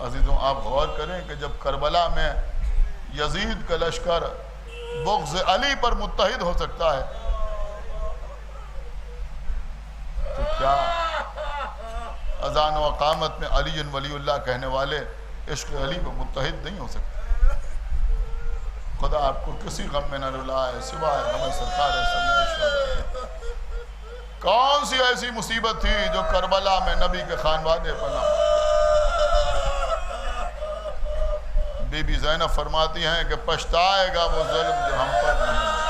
عزیزوں، آپ غور کریں کہ جب کربلا میں یزید کا لشکر بغض علی پر متحد ہو سکتا ہے تو کیا اذان و اقامت میں علی ولی اللہ کہنے والے عشق علی پر متحد نہیں ہو سکتے؟ خدا آپ کو کسی غم میں نہ رلائے سوائے غم سرکار سید الشہداء۔ کون سی ایسی مصیبت تھی جو کربلا میں نبی کے خانوادے پر نہ بی بی زینب فرماتی ہیں کہ پچھتائے گا وہ ظلم جو ہم پر نہیں۔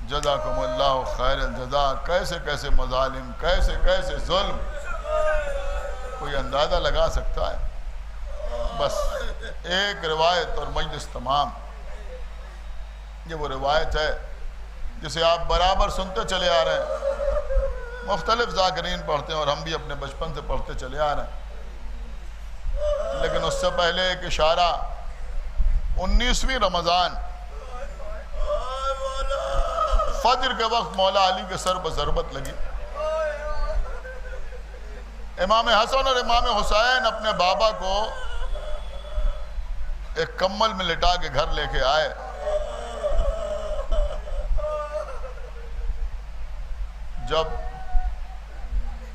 جزاکم اللہ خیر الجزا۔ کیسے کیسے مظالم، کیسے کیسے ظلم، کوئی اندازہ لگا سکتا ہے؟ بس ایک روایت اور مجلس تمام۔ یہ وہ روایت ہے جسے آپ برابر سنتے چلے آ رہے ہیں، مختلف ذاکرین پڑھتے ہیں اور ہم بھی اپنے بچپن سے پڑھتے چلے آ رہے ہیں۔ لیکن اس سے پہلے ایک اشارہ، 19ویں رمضان فجر کے وقت مولا علی کے سر پر ضربت لگی۔ امام حسن اور امام حسین اپنے بابا کو ایک کمل میں لٹا کے گھر لے کے آئے۔ جب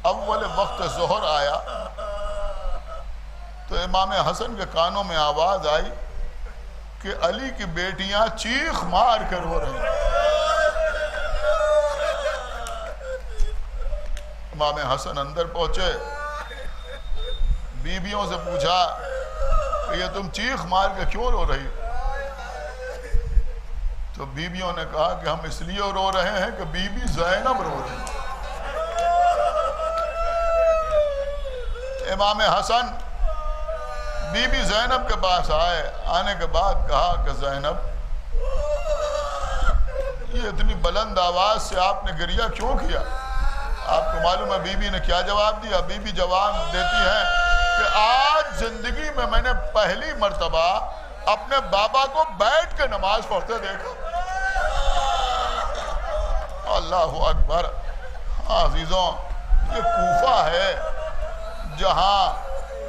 اول وقت ظہر آیا تو امام حسن کے کانوں میں آواز آئی کہ علی کی بیٹیاں چیخ مار کر رو رہی ہیں۔ امام حسن اندر پہنچے، بیویوں سے پوچھا کہ یہ تم چیخ مار کے کیوں رو رہی؟ تو بیویوں نے کہا کہ ہم اس لیے رو رہے ہیں کہ بی بی زینب رو رہی ہیں۔ امام حسن بی بی زینب کے پاس آئے، آنے کے بعد کہا کہ زینب یہ اتنی بلند آواز سے آپ نے گریہ کیوں کیا؟ آپ کو معلوم ہے بی بی نے کیا جواب دیا؟ بی بی جواب دیتی ہے کہ آج زندگی میں میں نے پہلی مرتبہ اپنے بابا کو بیٹھ کے نماز پڑھتے دیکھا۔ اللہ اکبر۔ عزیزوں، یہ کوفہ ہے جہاں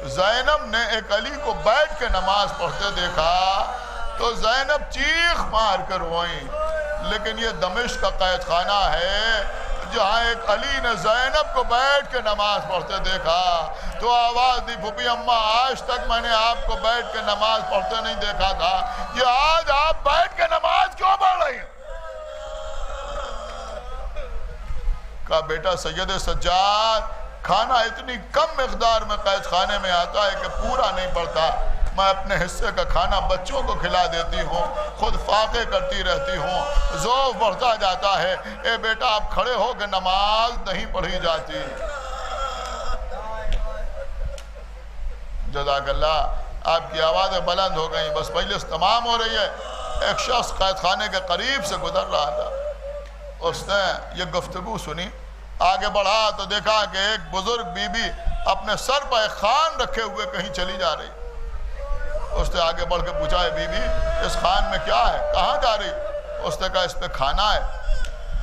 زینب نے ایک علی کو بیٹھ کے نماز پڑھتے دیکھا تو زینب چیخ مار کر روئیں، لیکن یہ دمشق کا قید خانہ ہے جہاں ایک علی نے زینب کو بیٹھ کے نماز پڑھتے دیکھا تو آواز دی، پھوپھی اماں آج تک میں نے آپ کو بیٹھ کے نماز پڑھتے نہیں دیکھا تھا، یہ آج آپ بیٹھ کے نماز کیوں پڑھ رہی ہیں؟ کہا بیٹا سید سجاد، کھانا اتنی کم مقدار میں قید خانے میں آتا ہے کہ پورا نہیں پڑتا، میں اپنے حصے کا کھانا بچوں کو کھلا دیتی ہوں، خود فاقے کرتی رہتی ہوں، ذوق بڑھتا جاتا ہے۔ اے بیٹا آپ کھڑے ہو کہ نماز نہیں پڑھی جاتی۔ جزاک اللہ، آپ کی آوازیں بلند ہو گئیں، بس مجلس تمام ہو رہی ہے۔ ایک شخص قید خانے کے قریب سے گزر رہا تھا، اس نے یہ گفتگو سنی، آگے بڑھا تو دیکھا کہ ایک بزرگ بی بی اپنے سر پر ایک خان رکھے ہوئے کہیں چلی جا رہی۔ اس نے آگے بڑھ کے پوچھا ہے بی بی اس خان میں کیا ہے، کہاں جا رہی؟ اس نے کہا اس پہ کھانا ہے،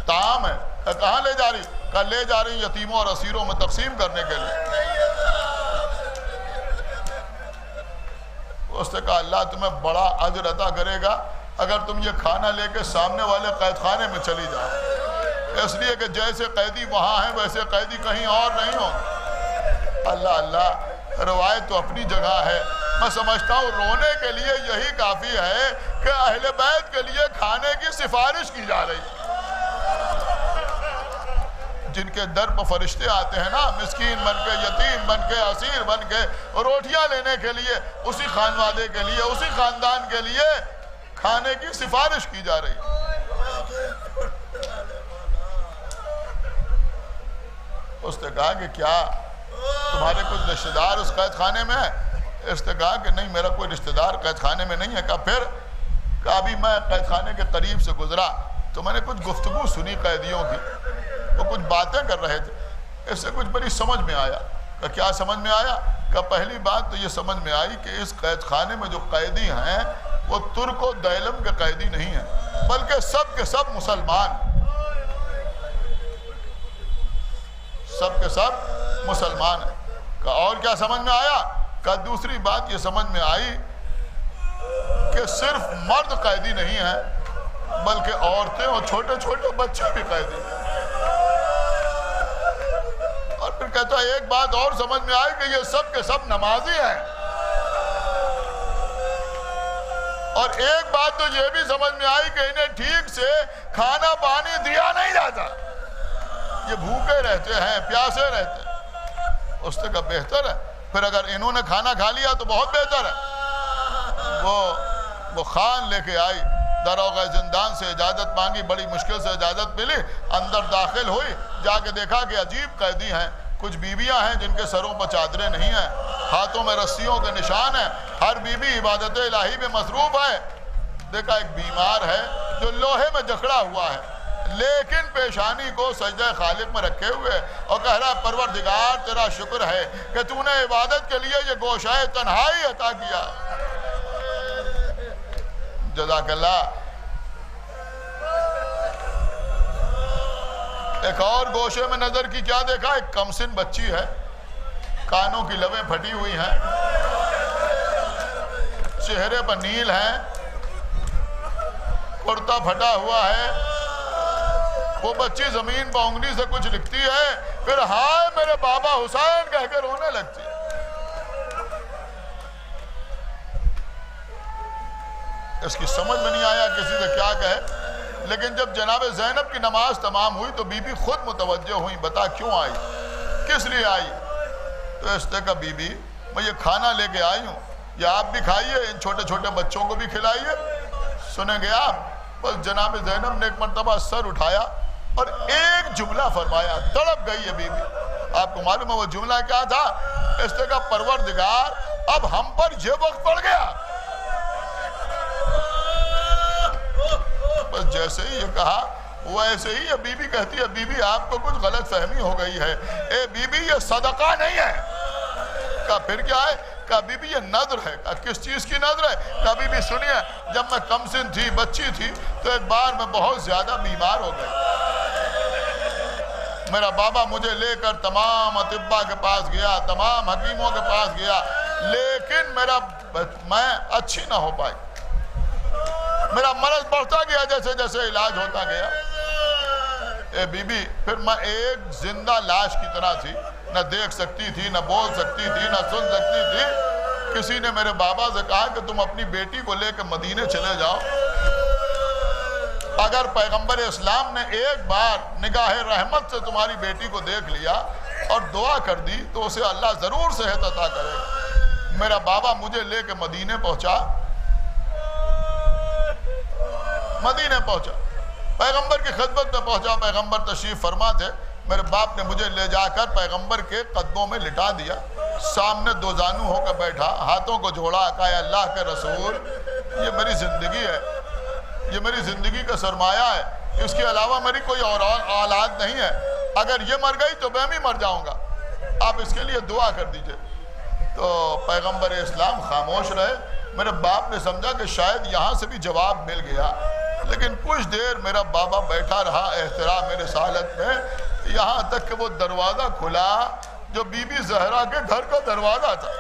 طعام ہے۔ کہاں لے جا رہی؟ کہا لے جا رہی یتیموں اور اسیروں میں تقسیم کرنے کے لیے۔ اس نے کہا اللہ تمہیں بڑا اجر عطا کرے گا اگر تم یہ کھانا لے کے سامنے والے قید خانے میں چلی جاؤ، اس لیے کہ جیسے قیدی وہاں ہیں ویسے قیدی کہیں اور نہیں ہوں۔ اللہ اللہ، روایت تو اپنی جگہ ہے، میں سمجھتا ہوں رونے کے لیے یہی کافی ہے کہ اہل بیت کے لیے کھانے کی سفارش کی جا رہی ہے۔ جن کے در پر فرشتے آتے ہیں نا، مسکین بن کے، یتیم بن کے، اسیر بن کے روٹیاں لینے کے لیے، اسی خانوادے کے لیے، اسی خاندان کے لیے کھانے کی سفارش کی جا رہی ہے۔ اس نے کہا کہ کیا تمہارے کچھ رشتہ دار اس قید خانے میں ہے؟ اس نے کہا کہ نہیں میرا کوئی رشتہ دار قید خانے میں نہیں ہے۔ کہا پھر؟ کہا ابھی میں قید خانے کے قریب سے گزرا تو میں نے کچھ گفتگو سنی قیدیوں کی، وہ کچھ باتیں کر رہے تھے، اس سے کچھ بڑی سمجھ میں آیا۔ کہ کیا سمجھ میں آیا؟ کہ پہلی بات تو یہ سمجھ میں آئی کہ اس قید خانے میں جو قیدی ہیں وہ ترک و دیلم کے قیدی نہیں ہیں، بلکہ سب کے سب مسلمان، سب کے سب مسلمان ہیں۔ کہ اور کیا سمجھ میں آیا؟ کہ دوسری بات یہ سمجھ میں آئی کہ صرف مرد قیدی نہیں ہیں بلکہ عورتیں اور چھوٹے چھوٹے بچے بھی قیدی ہیں۔ اور پھر کہتا ہے ایک بات اور سمجھ میں آئی کہ یہ سب کے سب نمازی ہیں۔ اور ایک بات تو یہ بھی سمجھ میں آئی کہ انہیں ٹھیک سے کھانا پانی دیا نہیں جاتا، یہ بھوکے رہتے ہیں، پیاسے رہتے ہیں۔ اس نے کہا بہتر ہے، پھر اگر انہوں نے کھانا کھا لیا تو بہت بہتر ہے۔ وہ خان لے کے آئی، داروغہ زندان سے اجازت مانگی، بڑی مشکل سے اجازت ملی، اندر داخل ہوئی، جا کے دیکھا کہ عجیب قیدی ہیں، کچھ بیویاں ہیں جن کے سروں پر چادریں نہیں ہیں، ہاتھوں میں رسیوں کے نشان ہیں، ہر بیوی عبادت الہی میں مصروف ہے۔ دیکھا ایک بیمار ہے جو لوہے میں جکڑا ہوا ہے، لیکن پیشانی کو سجدہ خالق میں رکھے ہوئے، اور کہہ رہا پروردگار تیرا شکر ہے کہ تو نے عبادت کے لیے یہ گوشہ تنہائی عطا کیا۔ جزاک اللہ۔ ایک اور گوشے میں نظر کی، کیا دیکھا؟ ایک کمسن بچی ہے، کانوں کی لویں پھٹی ہوئی ہیں، چہرے پر نیل ہیں، کرتا پھٹا ہوا ہے، وہ بچی زمین پر انگلی سے کچھ لکھتی ہے، پھر ہائے میرے بابا حسین کہہ کے رونے لگتی ہے۔ اس کی سمجھ میں نہیں آیا کسی سے کیا کہے، لیکن جب جناب زینب کی نماز تمام ہوئی تو بی بی خود متوجہ ہوئی، بتا کیوں آئی، کس لیے آئی؟ تو اس نے کہا بی بی میں یہ کھانا لے کے آئی ہوں، یہ آپ بھی کھائیے، ان چھوٹے چھوٹے بچوں کو بھی کھلائیے۔ سنیں گے آپ؟ بس جناب زینب نے ایک مرتبہ سر اٹھایا اور ایک جملہ فرمایا، تڑپ گئی ہے بی بی۔ آپ کو معلوم ہے وہ جملہ کیا تھا؟ اس نے کہا پروردگار اب ہم پر یہ وقت پڑ گیا۔ بس جیسے ہی یہ کہا ویسے ہی یہ بی بی کہتی ہے بی بی آپ کو کچھ غلط فہمی ہو گئی ہے، اے بی بی یہ صدقہ نہیں ہے۔ کہا پھر کیا ہے؟ کہا بی بی یہ نذر ہے۔ کہا کس چیز کی نذر ہے؟ کہا بی بی سنیے، جب میں کمسن تھی، بچی تھی، تو ایک بار میں بہت زیادہ بیمار ہو گئی، میرا بابا مجھے لے کر تمام اطباء کے پاس گیا، تمام حکیموں کے پاس گیا، لیکن میں اچھی نہ ہو پائی، میرا مرض بڑھتا گیا جیسے جیسے علاج ہوتا گیا۔ اے بی بی پھر میں ایک زندہ لاش کی طرح تھی، نہ دیکھ سکتی تھی، نہ بول سکتی تھی، نہ سن سکتی تھی۔ کسی نے میرے بابا سے کہا کہ تم اپنی بیٹی کو لے کے مدینے چلے جاؤ، اگر پیغمبر اسلام نے ایک بار نگاہ رحمت سے تمہاری بیٹی کو دیکھ لیا اور دعا کر دی تو اسے اللہ ضرور صحت عطا کرے گا۔ میرا بابا مجھے لے کے مدینے پہنچا، پیغمبر کی خدمت میں پہنچا، پیغمبر تشریف فرما تھے، میرے باپ نے مجھے لے جا کر پیغمبر کے قدموں میں لٹا دیا، سامنے دو زانو ہو کر بیٹھا، ہاتھوں کو جوڑا، کہا اے اللہ کے رسول یہ میری زندگی ہے، یہ میری زندگی کا سرمایہ ہے، اس کے علاوہ میری کوئی اور اولاد نہیں ہے، اگر یہ مر گئی تو میں بھی مر جاؤں گا، آپ اس کے لیے دعا کر دیجئے۔ تو پیغمبر اسلام خاموش رہے۔ میرے باپ نے سمجھا کہ شاید یہاں سے بھی جواب مل گیا، لیکن کچھ دیر میرا بابا بیٹھا رہا احترام رسالت میں، یہاں تک کہ وہ دروازہ کھلا جو بی بی زہرا کے گھر کا دروازہ تھا،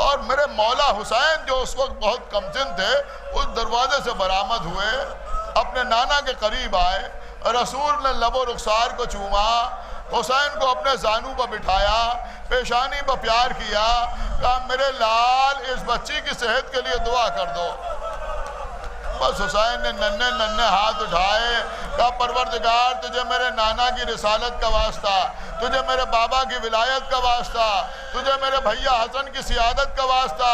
اور میرے مولا حسین جو اس وقت بہت کمسن تھے اس دروازے سے برآمد ہوئے، اپنے نانا کے قریب آئے، رسول نے لب و رخسار کو چوما، حسین کو اپنے زانو پر بٹھایا، پیشانی پر پیار کیا، کہا میرے لال اس بچی کی صحت کے لیے دعا کر دو۔ بس حسین نے ننھے ننھے ہاتھ اٹھائے، کہا پروردگار تجھے میرے نانا کی رسالت کا واسطہ، تجھے میرے بابا کی ولایت کا واسطہ، تجھے میرے بھیا حسن کی سیادت کا واسطہ،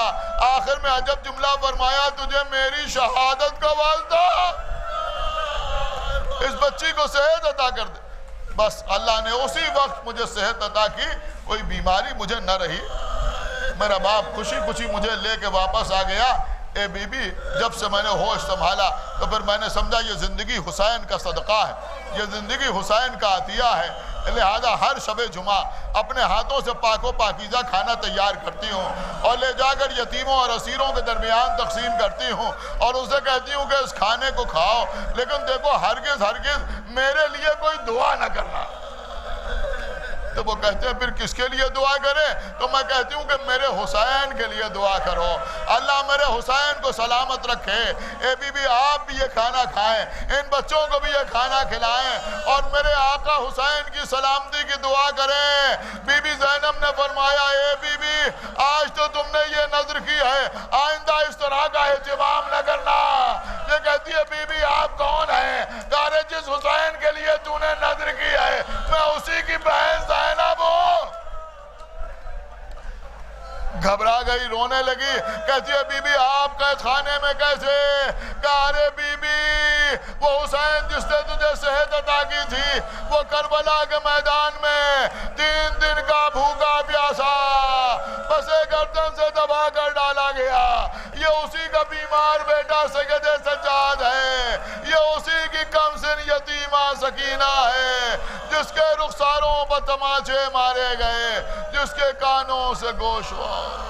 آخر میں عجب جملہ فرمایا تجھے میری شہادت کا واسطہ، اس بچی کو صحت عطا کر دے۔ بس اللہ نے اسی وقت مجھے صحت عطا کی، کوئی بیماری مجھے نہ رہی، میرا باپ خوشی خوشی مجھے لے کے واپس آ گیا۔ اے بی بی جب سے میں نے ہوش سنبھالا تو پھر میں نے سمجھا یہ زندگی حسین کا صدقہ ہے، یہ زندگی حسین کا عطیہ ہے، لہذا ہر شب جمعہ اپنے ہاتھوں سے پاک و پاکیزہ کھانا تیار کرتی ہوں اور لے جا کر یتیموں اور اسیروں کے درمیان تقسیم کرتی ہوں اور اسے کہتی ہوں کہ اس کھانے کو کھاؤ، لیکن دیکھو ہرگز میرے لیے کوئی دعا نہ کرنا۔ تو وہ کہتے ہیں پھر کس کے لیے دعا کریں؟ تو میں کہتی ہوں کہ میرے حسین کے لیے دعا کرو، اللہ میرے حسین کو سلامت رکھے۔ اے بی بی آپ بھی یہ کھانا کھائیں، ان بچوں کو بھی یہ کھانا کھلائیں اور میرے آقا حسین کی سلامتی کی دعا کریں۔ بی بی زینب نے فرمایا اے بی بی آج تو تم نے یہ نذر کی ہے، آئندہ اس طرح طرح کا اہتمام نہ کرنا. یہ کہتی ہے بی بی آپ کون ہیں؟ کہا رہے جس حسین کے لیے تو نے نظر کی ہے میں اسی کی بہن زینب ہوں. گھبرا گئی، رونے لگی. کہتی ہے بی بی آپ کے کھانے میں کیسے؟ کہا رہے بی بی وہ حسین جس نے تجھے صحت عطا کی تھی وہ کربلا کے میدان میں 3 دن کا بھوکا پیاسا بسے گردن سے دبا کر ڈالا گیا. یہ اسی کا بیمار بیٹا سید سجاد ہے، یہ اسی کی کم سن یتیمہ سکینہ ہے جس کے رخساروں پر تماچے مارے گئے، جس کے کانوں سے گوشوار.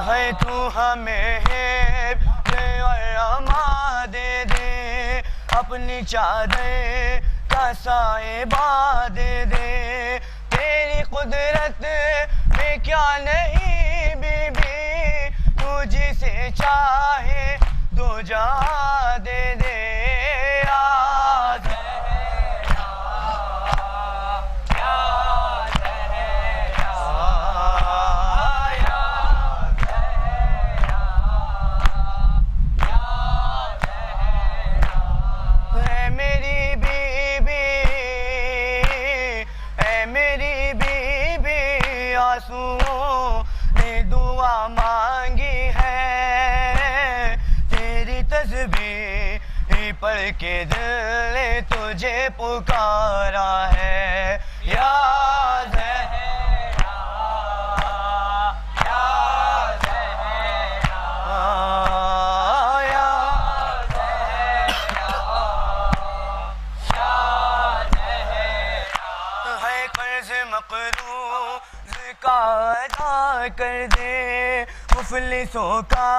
ہے تو ہمیں علما دے دے، اپنی چادر کا سائبہ دے دے، تیری قدرت میں کیا نہیں بی بی، تو جسے چاہے دو جہاں دے دے. نے دعا مانگی ہے، تیری تسبیح پڑھ کے دل نے تجھے پکارا ہے. یا زہرا یا زہرا یا زہرا یا زہرا، ہے قرض مقروض کا ادا کر دے، مفلسوں کا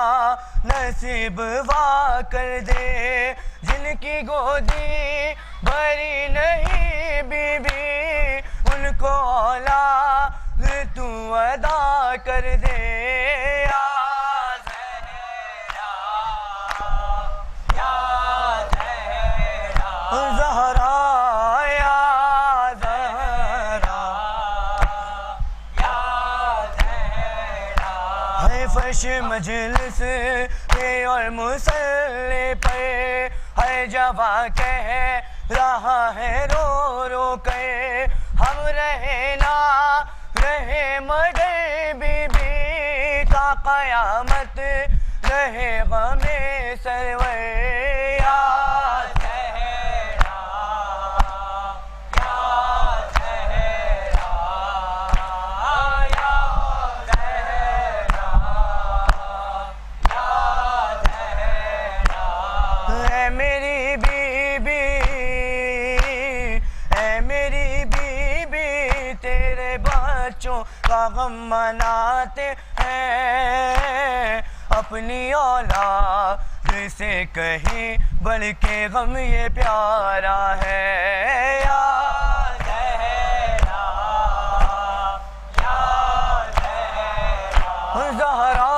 نصیب وا کر دے، جن کی گودی بھری نہیں بی بی، ان کو اولاد تو ادا کر دے. یا زہرا یا زہرا زہرا یا زہرا ہے فرش مجلس پہ اور مصلی پہ، ہے جواں کہہ رہا ہے رو رو کر ہم رہے نہ رہے مگر بی بی کا قیامت رہے غم سرور یا زہرا یا زہرا یا زہرا یا زہرا اے میری بیوی اے میری بیوی تیرے بچوں کا غم مناتے ہیں اپنی اولاد سے کہیں بڑھ کے غم یہ پیارا ہے یا زہرا یا زہرا زہرا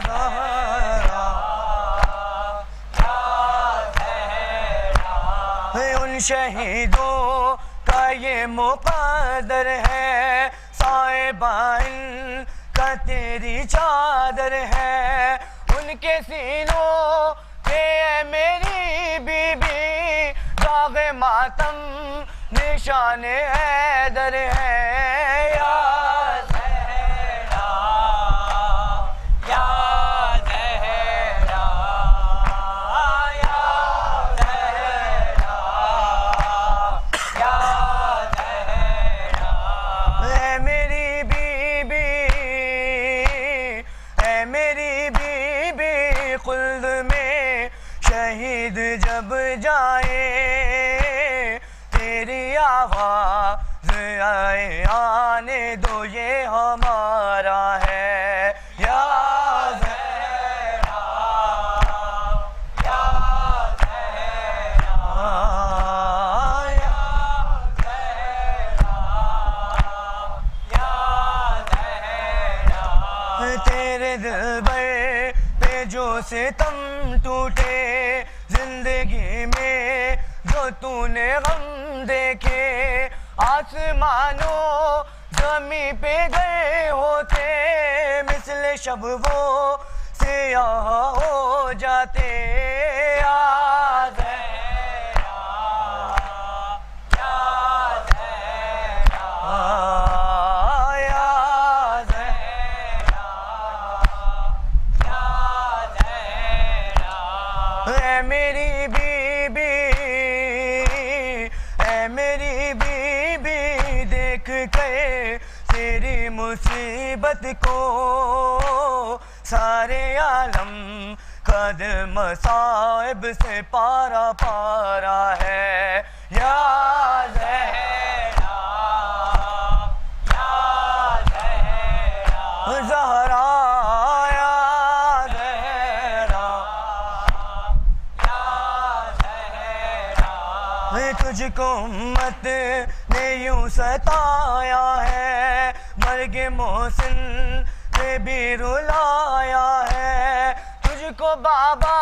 زہرا یا زہرا ان شہیدوں کا یہ مقدر ہے صاحبان کا تیری چادر ہے ان کے سینوں پہ اے میری بیوی داغ ماتم نشان حیدر ہے یا زہرا یا زہرا یا زہرا یا زہرا اے میری بیوی اے میری بیوی خلد میں شہید جب جائے تیری آواز آئے آنے دو یہ ہمارا ہے یا زہرا یا زہرا یا زہرا یا زہرا تیرے دلبر پہ جو ستم ٹوٹے زندگی میں جو تو نے غم دیکھے آسمانوں زمین پہ گئے ہوتے مثل شب وہ سیاہ ہو جاتے یا زہرا یا زہرا یا زہرا یا زہرا اے میری بیوی اے میری بیوی دیکھ کے تیری مصیبت کو سارے عالم کا دل مصائب سے پارا پارا ہے یا زہرا یا زہرا زہرا یا زہرا یا زہرا تجھ کو امت نے یوں ستایا ہے مرگ محسن پہ بھی رلایا ہے تجھ کو بابا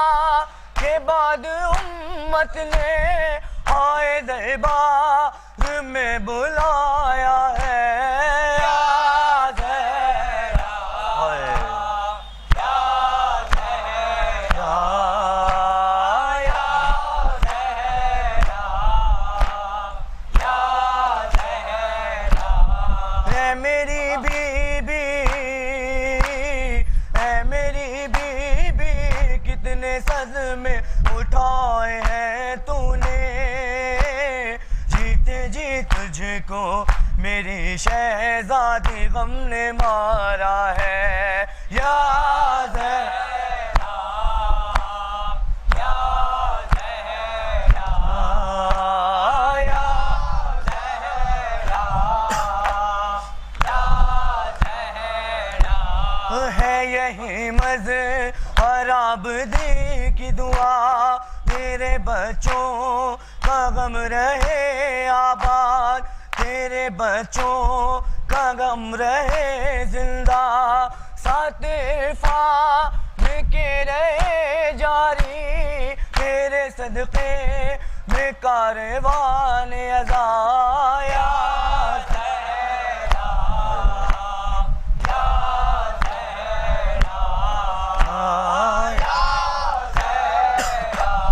کے بعد امت نے آئے دربار میں بلایا ہے یا زہرا یا زہرا یا زہرا یا زہرا اے میری بیوی اے میری بیوی کتنے صدمے اٹھائے ہیں تو نے جیتے جی تجھ کو میری شہزادی غم نے مارا ہے یا زہرا یا زہرا یا زہرا یا زہرا ہے یہی مذہب دی کی دعا تیرے بچوں کا غم رہے آباد تیرے بچوں کا غم رہے زندہ ساتھ عرفان کے رہے جاری تیرے صدقے میں کاروان ازا یا زہرا یا زہرا یا زہرا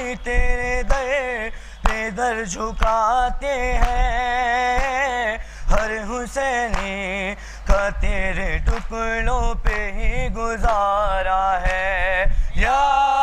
بھی تیرے در پہ در جھکاتے ہیں، ہر حسینی کا تیرے ٹکڑوں پہ ہی گزارا ہے۔ یا